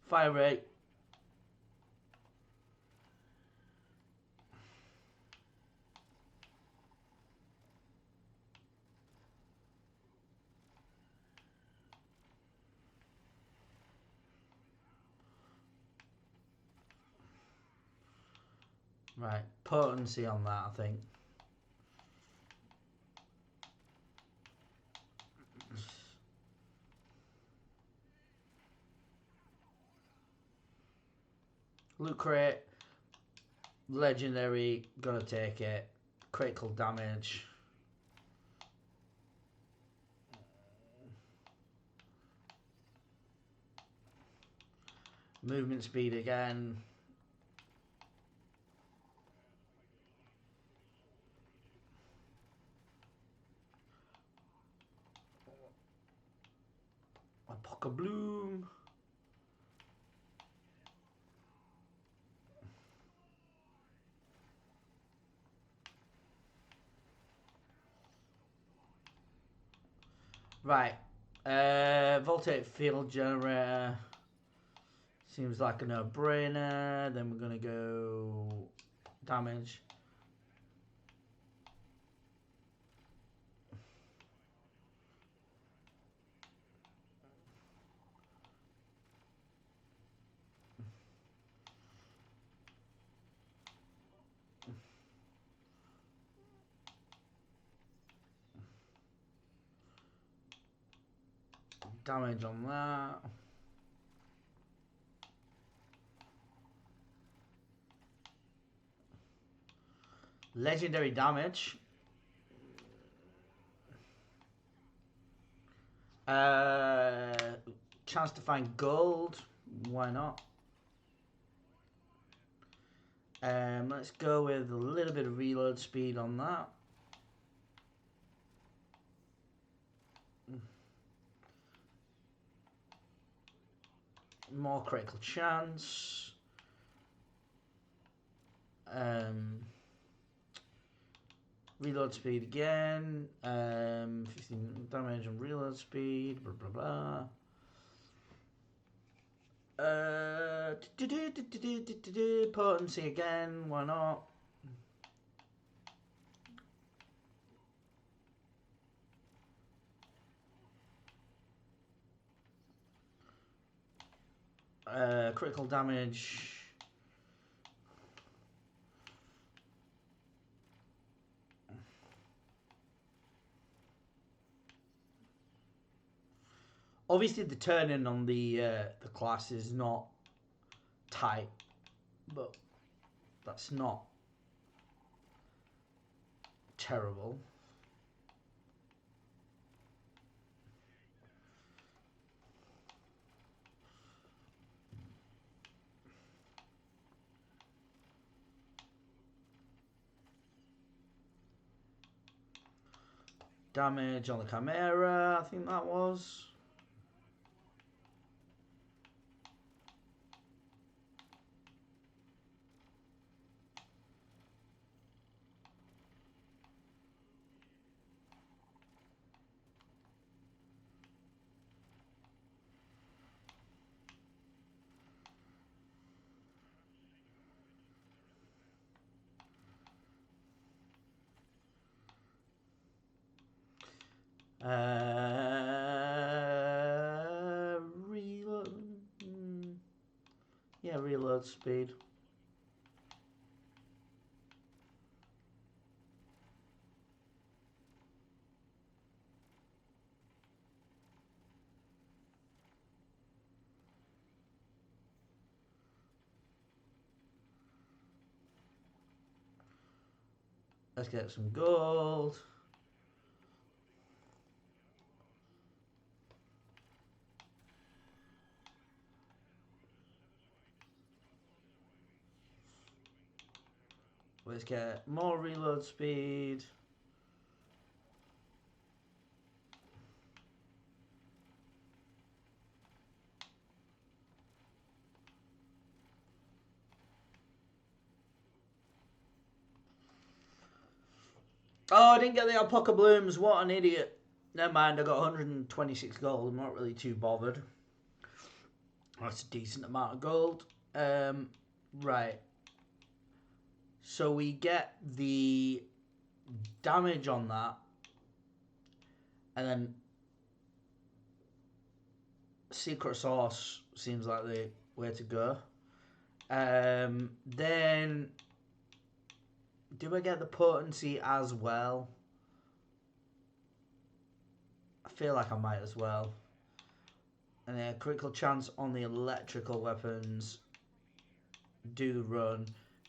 Fire rate. Right, potency on that, I think. Loot crate, legendary, gonna take it. Critical damage. Movement speed again. Alpaca bloom. Right. Voltaic field generator. Seems like a no-brainer. Then we're going to go damage. Damage on that. Legendary damage. Chance to find gold. Why not? Let's go with a little bit of reload speed on that. More critical chance. Reload speed again. 15 damage and reload speed. Blah blah blah. Potency again. Why not? Critical damage. Obviously, the turning on the class is not tight, but that's not terrible. Damage on the Chimera, I think that was. Reload. Yeah, reload speed. Let's get some gold. Let's get more reload speed. Oh, I didn't get the alpaca blooms. What an idiot. Never mind, I got 126 gold. I'm not really too bothered. That's a decent amount of gold. Right. So we get the damage on that. And then secret sauce seems like the way to go. Then do I get the potency as well? I feel like I might as well. And then a critical chance on the electrical weapons. Do the run,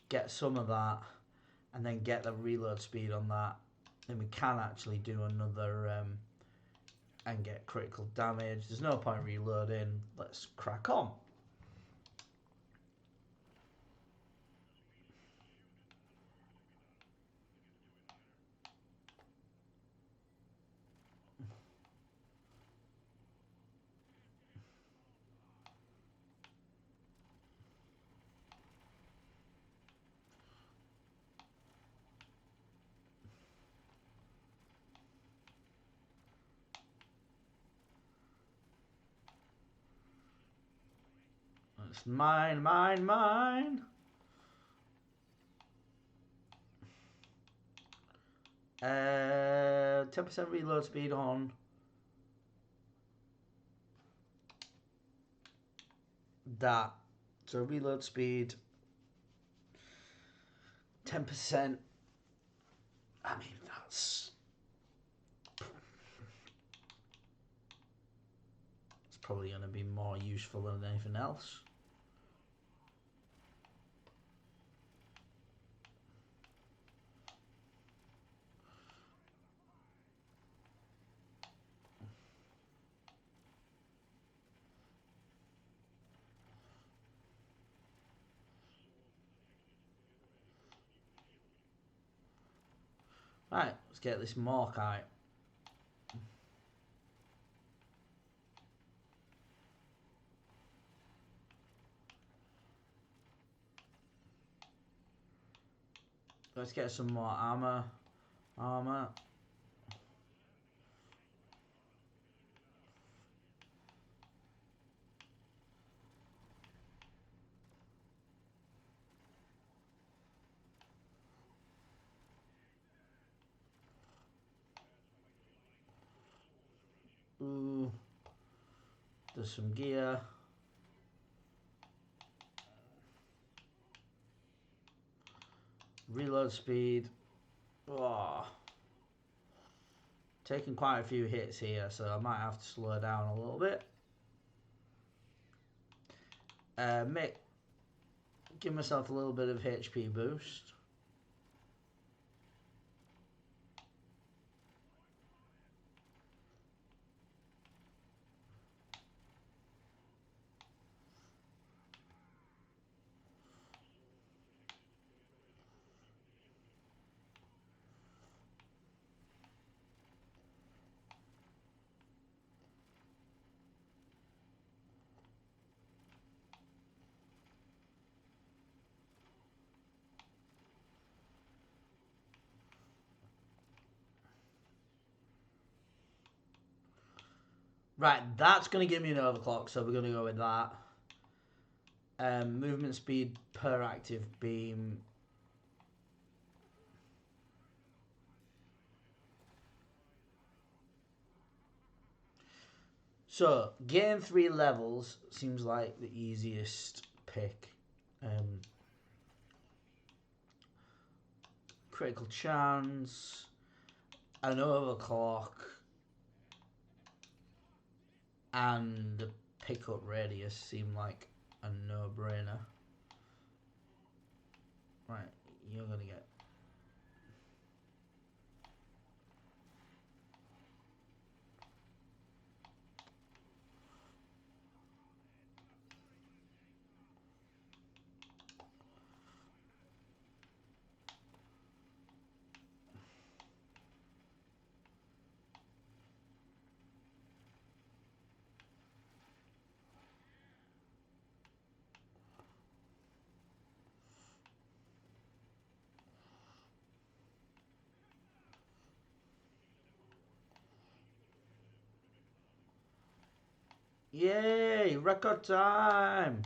get some of that, and then get the reload speed on that. Then we can actually do another and get critical damage. There's no point reloading. Let's crack on. It's mine, mine, mine. 10% reload speed on that. So reload speed 10%. I mean, that's probably going to be more useful than anything else. Right, let's get this Morkite. Let's get some more armor Armor. Ooh. There's some gear. Reload speed. Oh. Taking quite a few hits here, so I might have to slow down a little bit. Give myself a little bit of HP boost. Right, that's going to give me an overclock, so we're going to go with that. Movement speed per active beam. So, gain 3 levels seems like the easiest pick. Critical chance, an overclock, and the pickup radius seem like a no-brainer. Right, you're gonna get... Yay! Record time!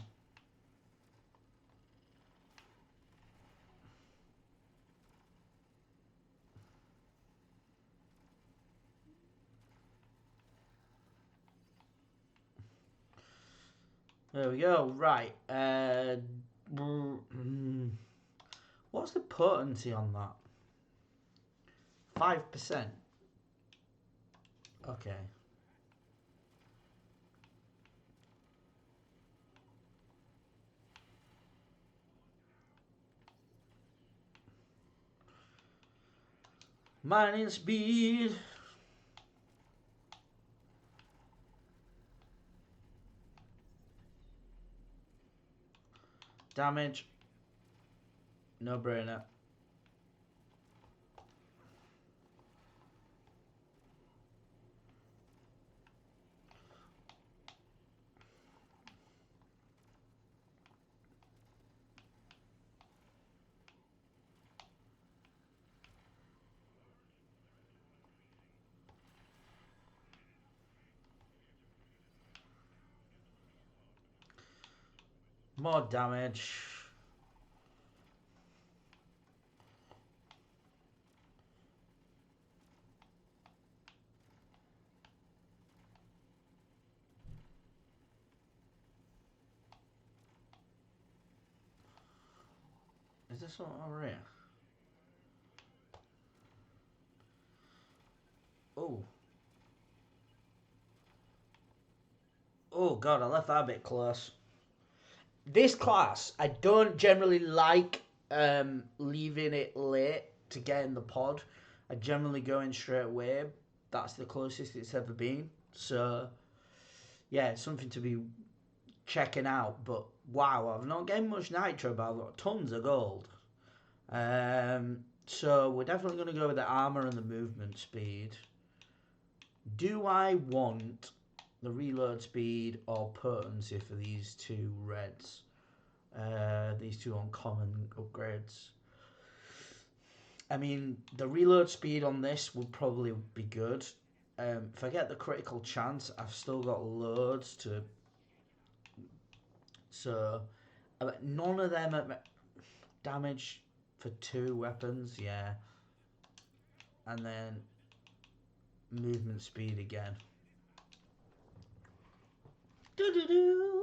There we go. Right. What's the potency on that? 5%. Okay. Mining speed. Damage. No brainer. More damage. Is this one over here? Oh. Oh god, I left that a bit close. This class, I don't generally like leaving it late to get in the pod. I generally go in straight away. That's the closest it's ever been. So, yeah, it's something to be checking out. But wow, I've not getting much nitro, but I've got tons of gold. So we're definitely going to go with the armor and the movement speed. Do I want the reload speed or potency for these two reds? These two uncommon upgrades. I mean, the reload speed on this would probably be good. If I get the critical chance, I've still got loads to. So, none of them at damage for 2 weapons, yeah. And then movement speed again. Do-do-do!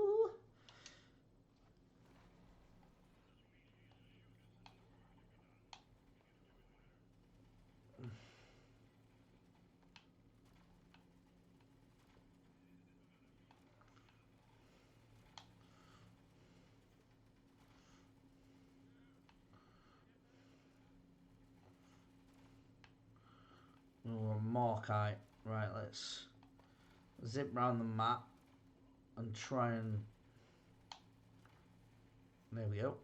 Oh, Morkite. Right, let's zip round the map and try and. There we go.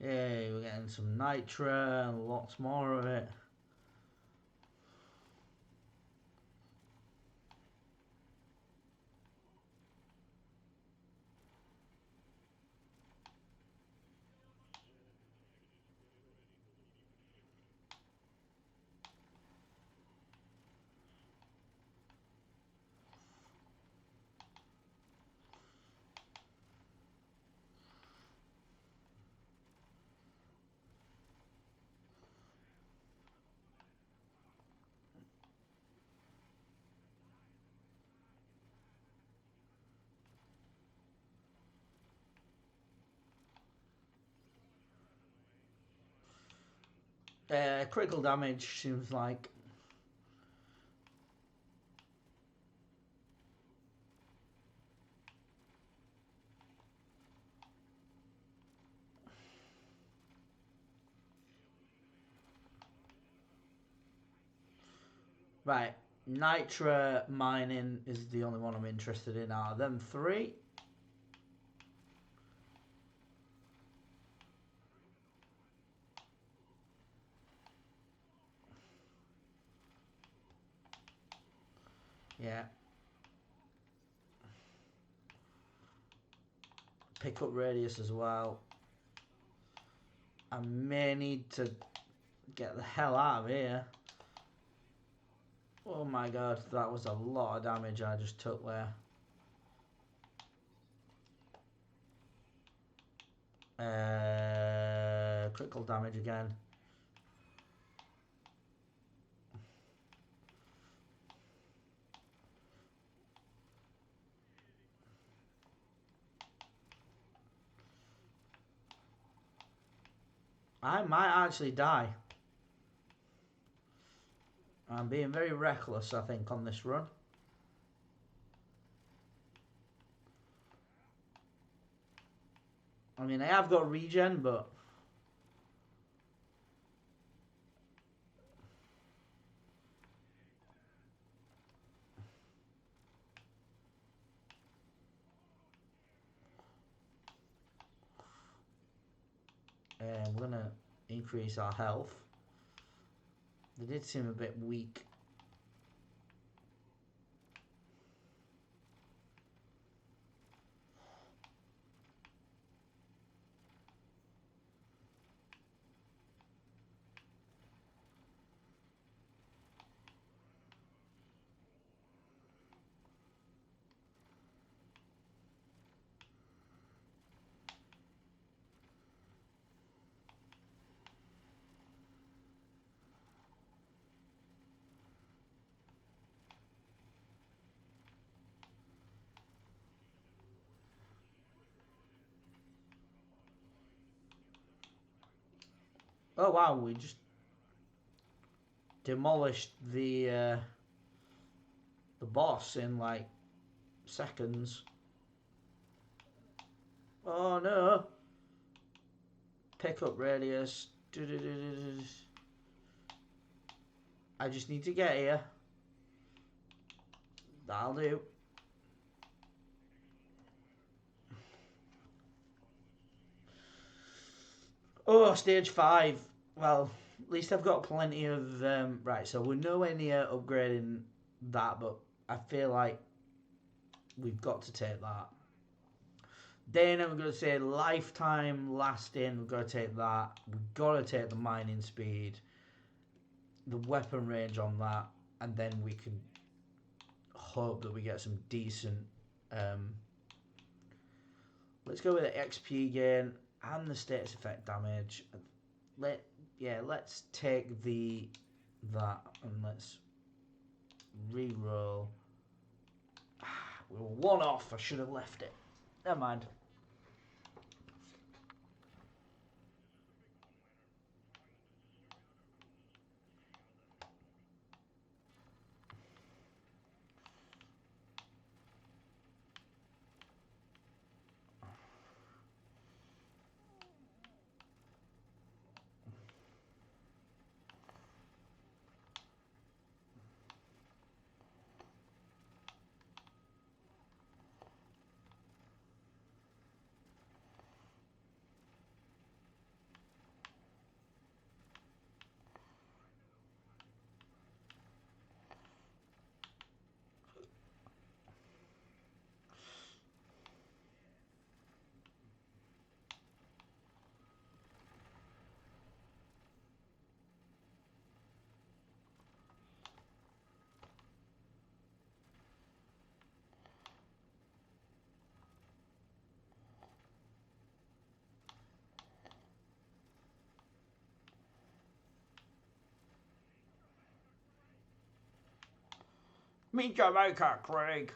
Yay, we're getting some nitra and lots more of it. Critical damage seems like. Right, nitra mining is the only one I'm interested in out of them 3. Yeah. Pick up radius as well. I may need to get the hell out of here. Oh my god, that was a lot of damage I just took there. Critical damage again. I might actually die. I'm being very reckless, I think, on this run. I mean, I have got regen, but... we're going to increase our health. They did seem a bit weak. Oh wow, we just demolished the boss in like seconds. Oh no! Pickup radius. I just need to get here. That'll do. Oh, stage 5. Well, at least I've got plenty of... right, so we're nowhere near upgrading that, but I feel like we've got to take that. Then I'm going to say lifetime lasting. We've got to take that. We've got to take the mining speed, the weapon range on that, and then we can hope that we get some decent... let's go with the XP gain and the status effect damage. Let's take that and let's re-roll. We were one off. I should have left it. Never mind. Meet Jamaica, Craig.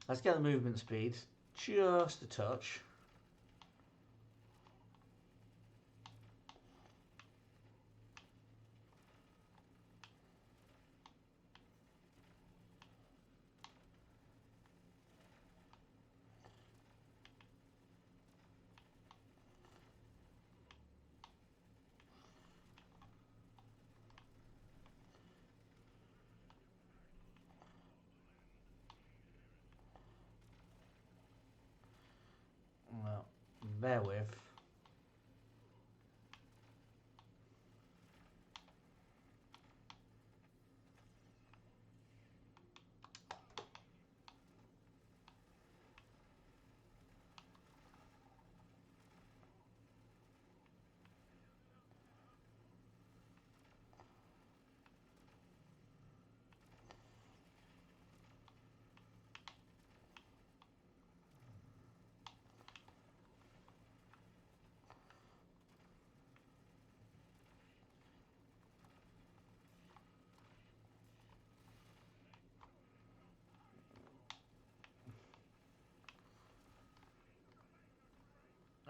Let's get the movement speed just a touch. Well, bear with.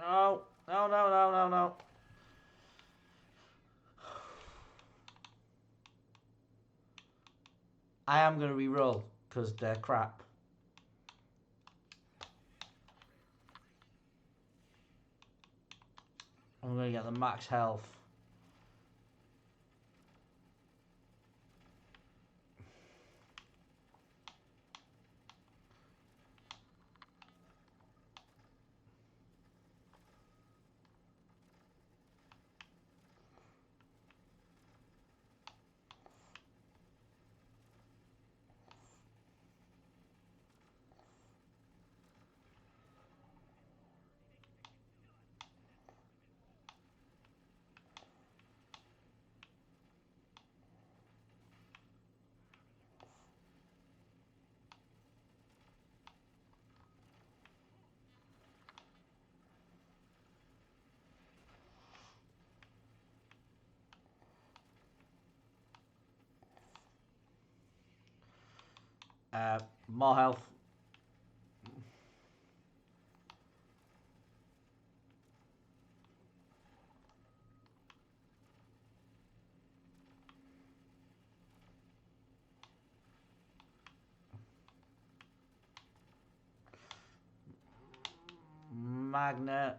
No, no, no, no, no, no. I am going to re-roll because they're crap. I'm going to get the max health. More health. Magnet.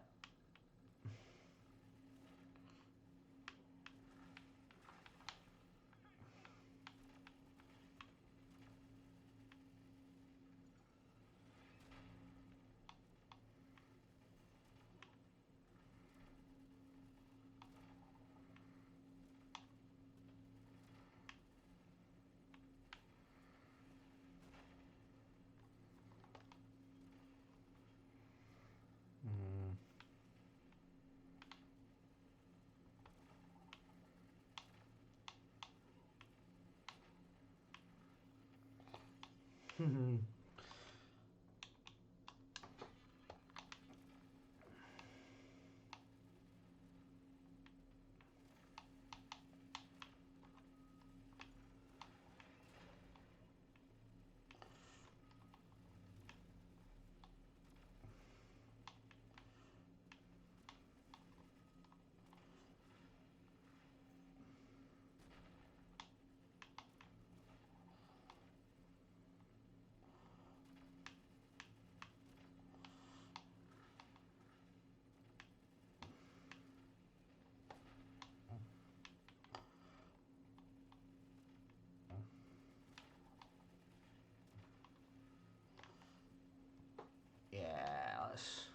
Yeah, let's...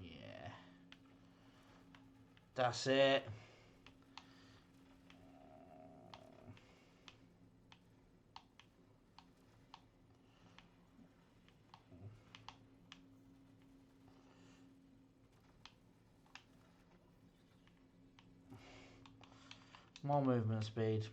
Yeah. That's it. More movement speed.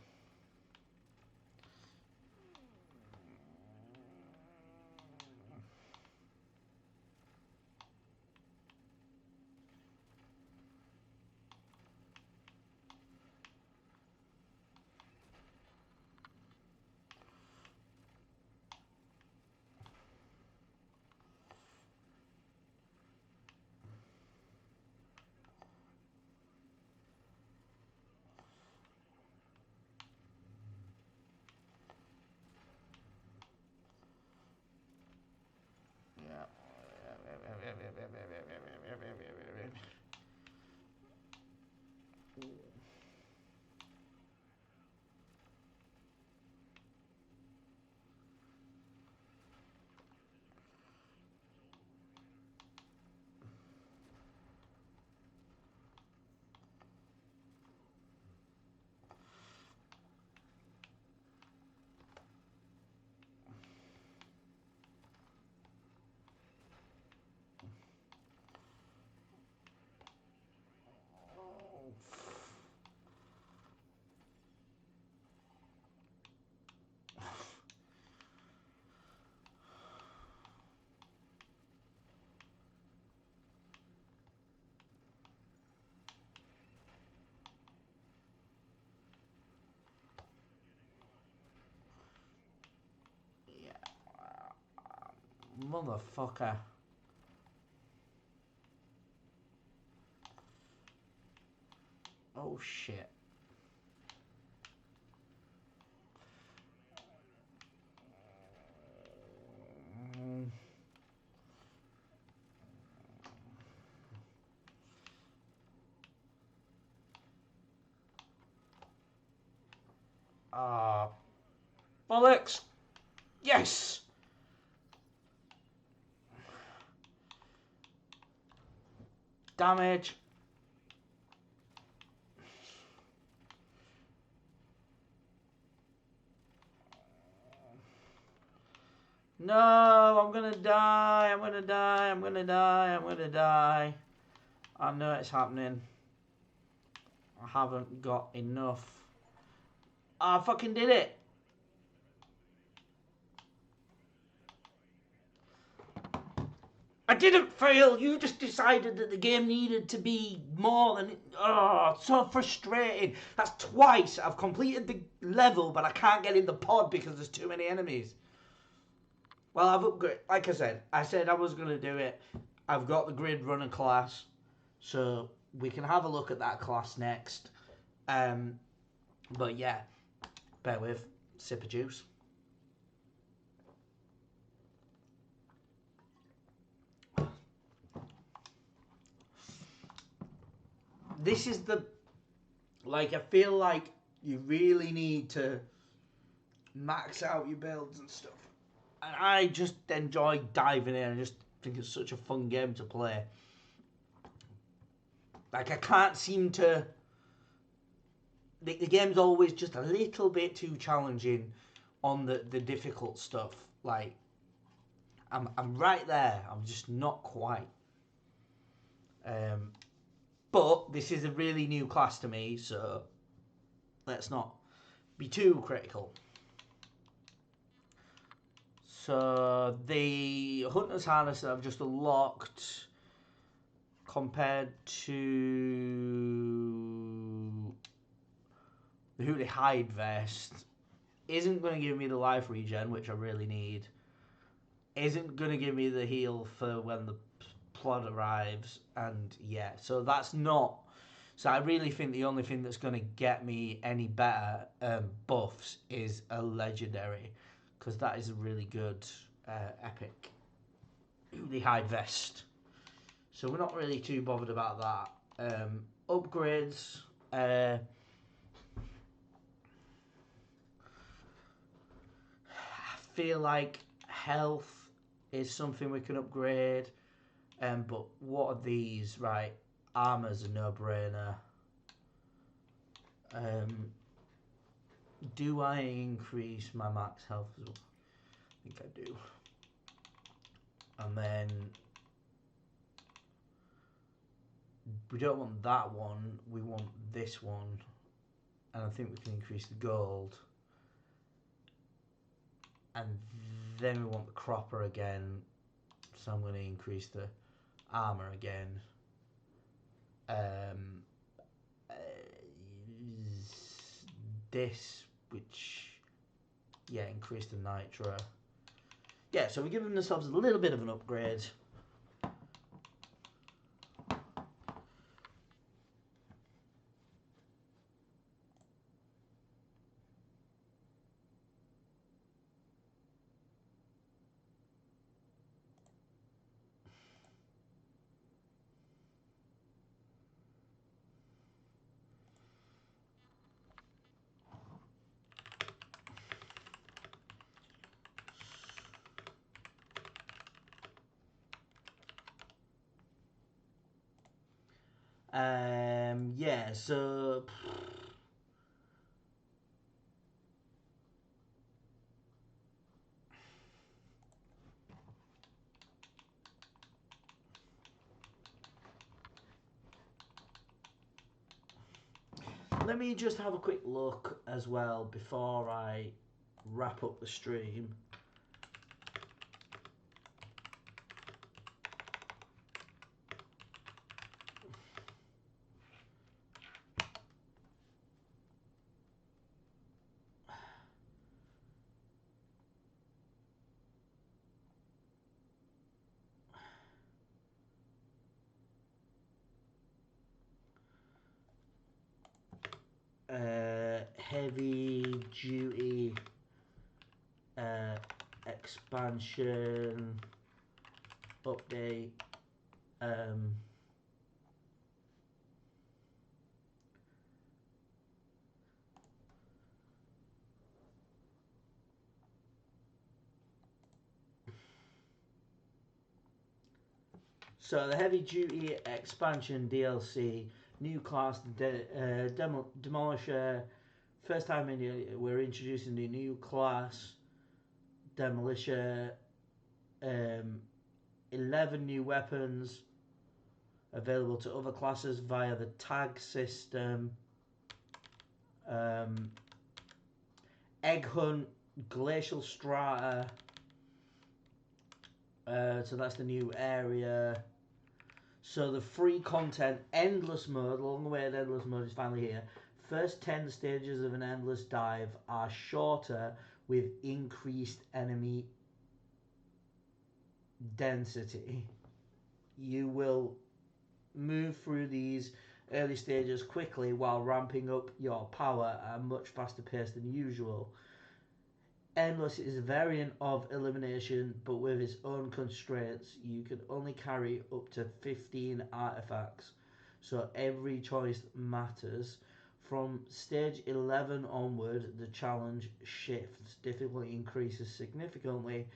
Motherfucker. Oh shit. Ah, bollocks. Yes. damage. No, I'm gonna die, I'm gonna die, I'm gonna die, I'm gonna die. I know it's happening. I haven't got enough. I fucking did it. I didn't fail. You just decided that the game needed to be more than... Oh, so frustrating. That's twice I've completed the level, but I can't get in the pod because there's too many enemies. Well, I've upgraded. Like I said I was going to do it. I've got the grid runner class, so we can have a look at that class next. But yeah, bear with. Sip of juice. This is the... Like, I feel like you really need to max out your builds and stuff. And I just enjoy diving in. I just think it's such a fun game to play. Like, I can't seem to... The game's always just a little bit too challenging on the difficult stuff. Like, I'm right there. I'm just not quite. But this is a really new class to me, so let's not be too critical. So the Hunter's Harness that I've just unlocked compared to the Hoodie Hide Vest isn't going to give me the life regen, which I really need. Isn't going to give me the heal for when the plot arrives, and yeah, so that's not... So I really think the only thing that's going to get me any better buffs is a legendary, because that is a really good epic Hoodie Hide Vest. So we're not really too bothered about that. Upgrades. I feel like health is something we can upgrade. But what are these? Right, armor's a no-brainer. Do I increase my max health as well? I think I do. And then we don't want that one, we want this one. And I think we can increase the gold. And then we want the cropper again. So I'm going to increase the armor again. This, which, yeah, increase the nitro. Yeah, so we're giving ourselves a little bit of an upgrade. Yeah, so let me just have a quick look as well before I wrap up the stream. Heavy duty expansion update. So the heavy duty expansion DLC, new class, Demolisher. First time we're introducing a new class, Demolisher. 11 new weapons available to other classes via the tag system. Egg Hunt, Glacial Strata. So that's the new area. So the free content, Endless Mode, along the way, Endless Mode is finally here. First 10 stages of an Endless Dive are shorter with increased enemy density. You will move through these early stages quickly while ramping up your power at a much faster pace than usual. Endless is a variant of elimination, but with its own constraints. You can only carry up to 15 artifacts, so every choice matters. From stage 11 onward, the challenge shifts. Difficulty increases significantly,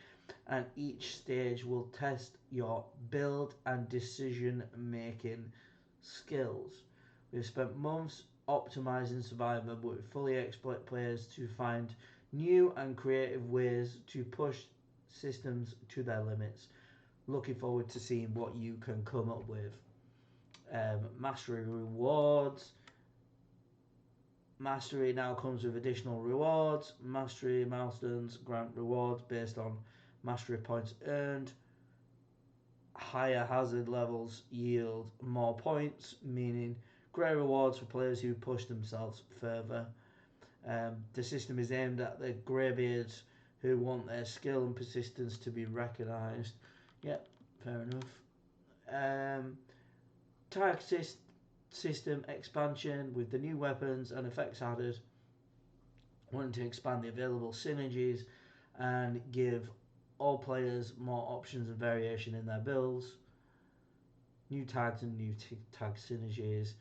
and each stage will test your build and decision making skills. We've spent months optimizing Survivor, but we fully expect players to find new and creative ways to push systems to their limits. Looking forward to seeing what you can come up with. Mastery rewards. Mastery now comes with additional rewards. Mastery milestones grant rewards based on mastery points earned. Higher hazard levels yield more points, meaning great rewards for players who push themselves further. The system is aimed at the greybeards who want their skill and persistence to be recognised. Yep, fair enough. Tag system expansion with the new weapons and effects added. Wanting to expand the available synergies and give all players more options and variation in their builds. New tags and new tag synergies.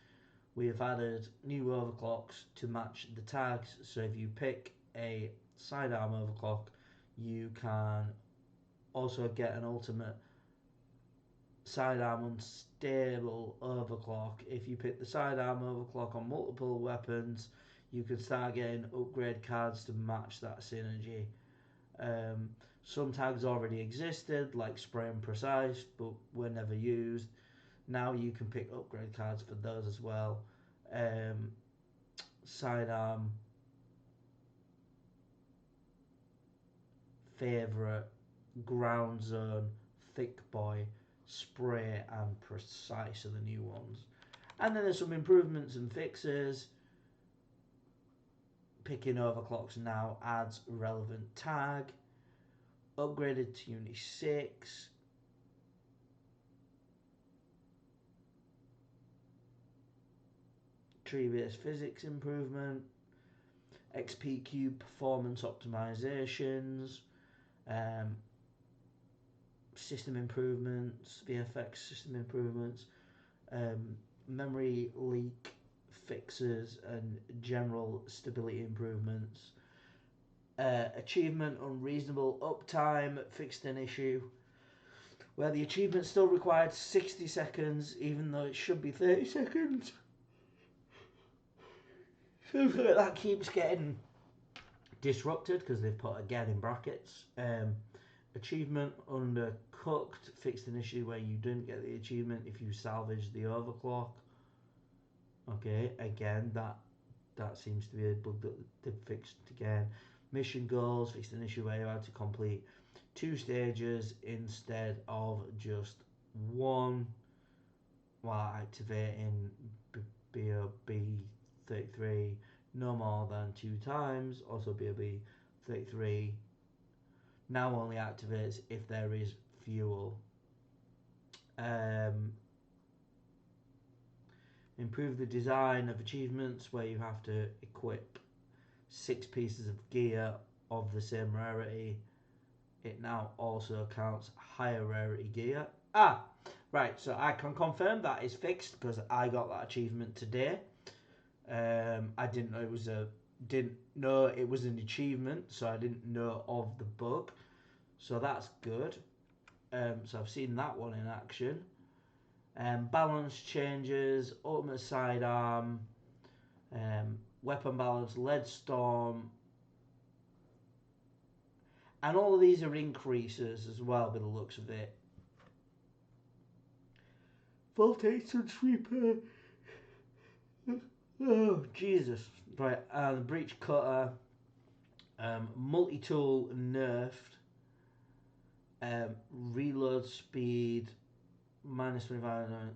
We have added new overclocks to match the tags, so if you pick a sidearm overclock, you can also get an ultimate sidearm unstable overclock. If you pick the sidearm overclock on multiple weapons, you can start getting upgrade cards to match that synergy. Some tags already existed, like Spray and Precise, but were never used. Now you can pick upgrade cards for those as well. Sidearm, Favourite, Ground Zone, Thick Boy, Spray and Precise are the new ones. And then there's some improvements and fixes. Picking overclocks now adds relevant tag. Upgraded to Uni 6. Tree-based physics improvement. XP cube performance optimizations. System improvements. VFX system improvements. Memory leak fixes and general stability improvements. Achievement unreasonable uptime fixed an issue where the achievement still required 60 seconds even though it should be 30 seconds. Feels like that keeps getting disrupted because they've put again in brackets. Achievement undercooked fixed an issue where you didn't get the achievement if you salvaged the overclock. Okay, again that seems to be a bug that they've fixed again. Mission goals fixed an issue where you had to complete 2 stages instead of just 1 while activating BOB 33 no more than 2 times. Also BOB 33 now only activates if there is fuel. Improve the design of achievements where you have to equip 6 pieces of gear of the same rarity. It now also counts higher rarity gear. Right, so I can confirm that is fixed because I got that achievement today. I didn't know it was an achievement, so I didn't know of the bug. So that's good. So I've seen that one in action. Balance changes, ultimate sidearm, weapon balance, lead storm, and all of these are increases as well by the looks of it. Voltage and sweeper. Oh, Jesus. Right, the breach cutter, multi-tool nerfed, reload speed, minus 25%,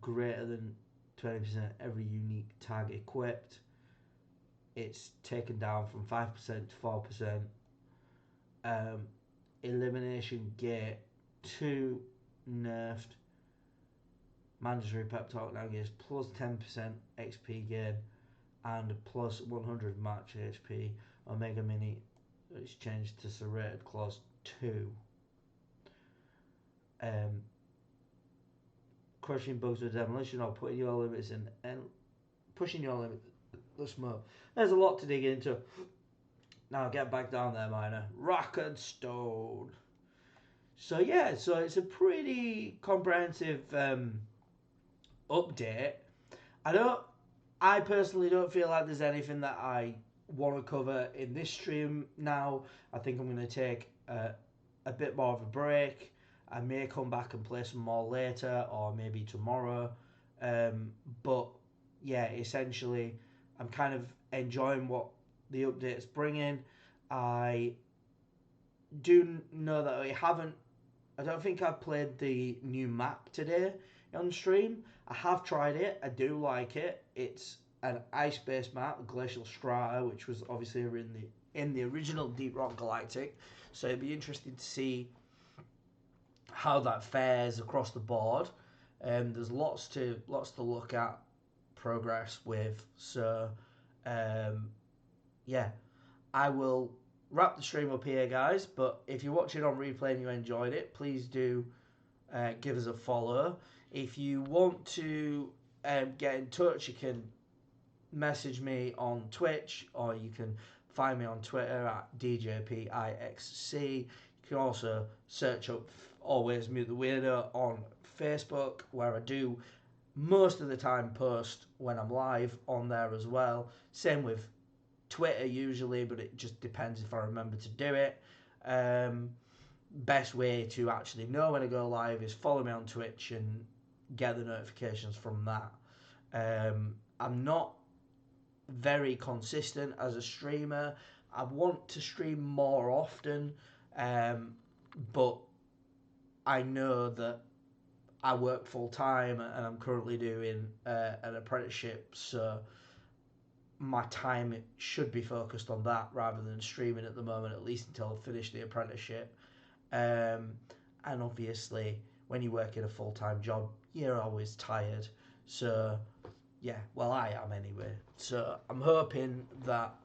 greater than 20% every unique tag equipped. It's taken down from 5% to 4%. Elimination gate 2 nerfed. Mandatory pep talk now gives plus 10% XP gain and plus 100 match HP. Omega Mini is changed to serrated clause 2. Crushing bugs with demolition or putting your limits in and pushing your limit. The smoke. There's a lot to dig into. Now get back down there, miner. Rock and stone. So yeah, so it's a pretty comprehensive update. I personally don't feel like there's anything that I want to cover in this stream now. I think I'm going to take a bit more of a break. I may come back and play some more later or maybe tomorrow. But yeah, essentially, I'm kind of enjoying what the update's bringing. I do know that I don't think I've played the new map today on stream. I have tried it. I do like it. It's an ice-based map, Glacial Strata, which was obviously in the original Deep Rock Galactic. So it'd be interesting to see how that fares across the board. There's lots to look at, progress with. So yeah, I will wrap the stream up here, guys. But if you're watching on replay and you enjoyed it, please do give us a follow. If you want to get in touch, you can message me on Twitch, or you can find me on Twitter at DJPIXC. You can also search up Always Mute the Weirdo on Facebook, where I do most of the time post when I'm live on there as well. Same with Twitter usually, but it just depends if I remember to do it. Best way to actually know when I go live is follow me on Twitch and get the notifications from that. I'm not very consistent as a streamer. I want to stream more often, but I know that I work full time and I'm currently doing an apprenticeship, so my time should be focused on that rather than streaming at the moment, at least until I finish the apprenticeship. And obviously, when you work in a full-time job, you're always tired. So, yeah, well, I am anyway. So, I'm hoping that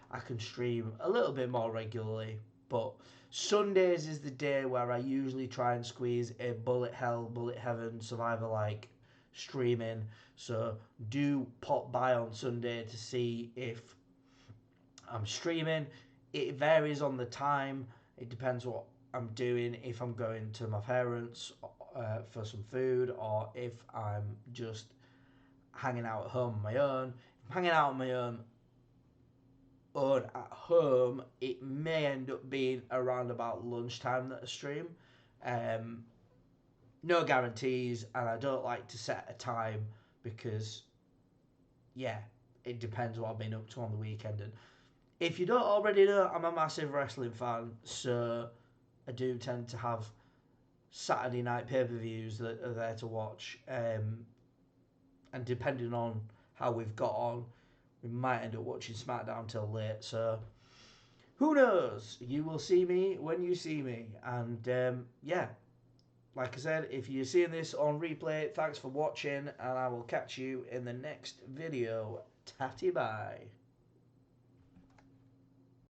I can stream a little bit more regularly. But Sundays is the day where I usually try and squeeze a Bullet Hell, Bullet Heaven, Survivor-like streaming. So, do pop by on Sunday to see if I'm streaming. It varies on the time. It depends what I'm doing, if I'm going to my parents for some food, or if I'm just hanging out at home on my own. If I'm hanging out on my own at home, it may end up being around about lunchtime that I stream. No guarantees, and I don't like to set a time because, yeah, it depends what I've been up to on the weekend. And if you don't already know, I'm a massive wrestling fan, so I do tend to have Saturday night pay-per-views that are there to watch. And depending on how we've got on, we might end up watching SmackDown till late. So who knows? You will see me when you see me. And yeah, like I said, if you're seeing this on replay, thanks for watching, and I will catch you in the next video. Tatty bye.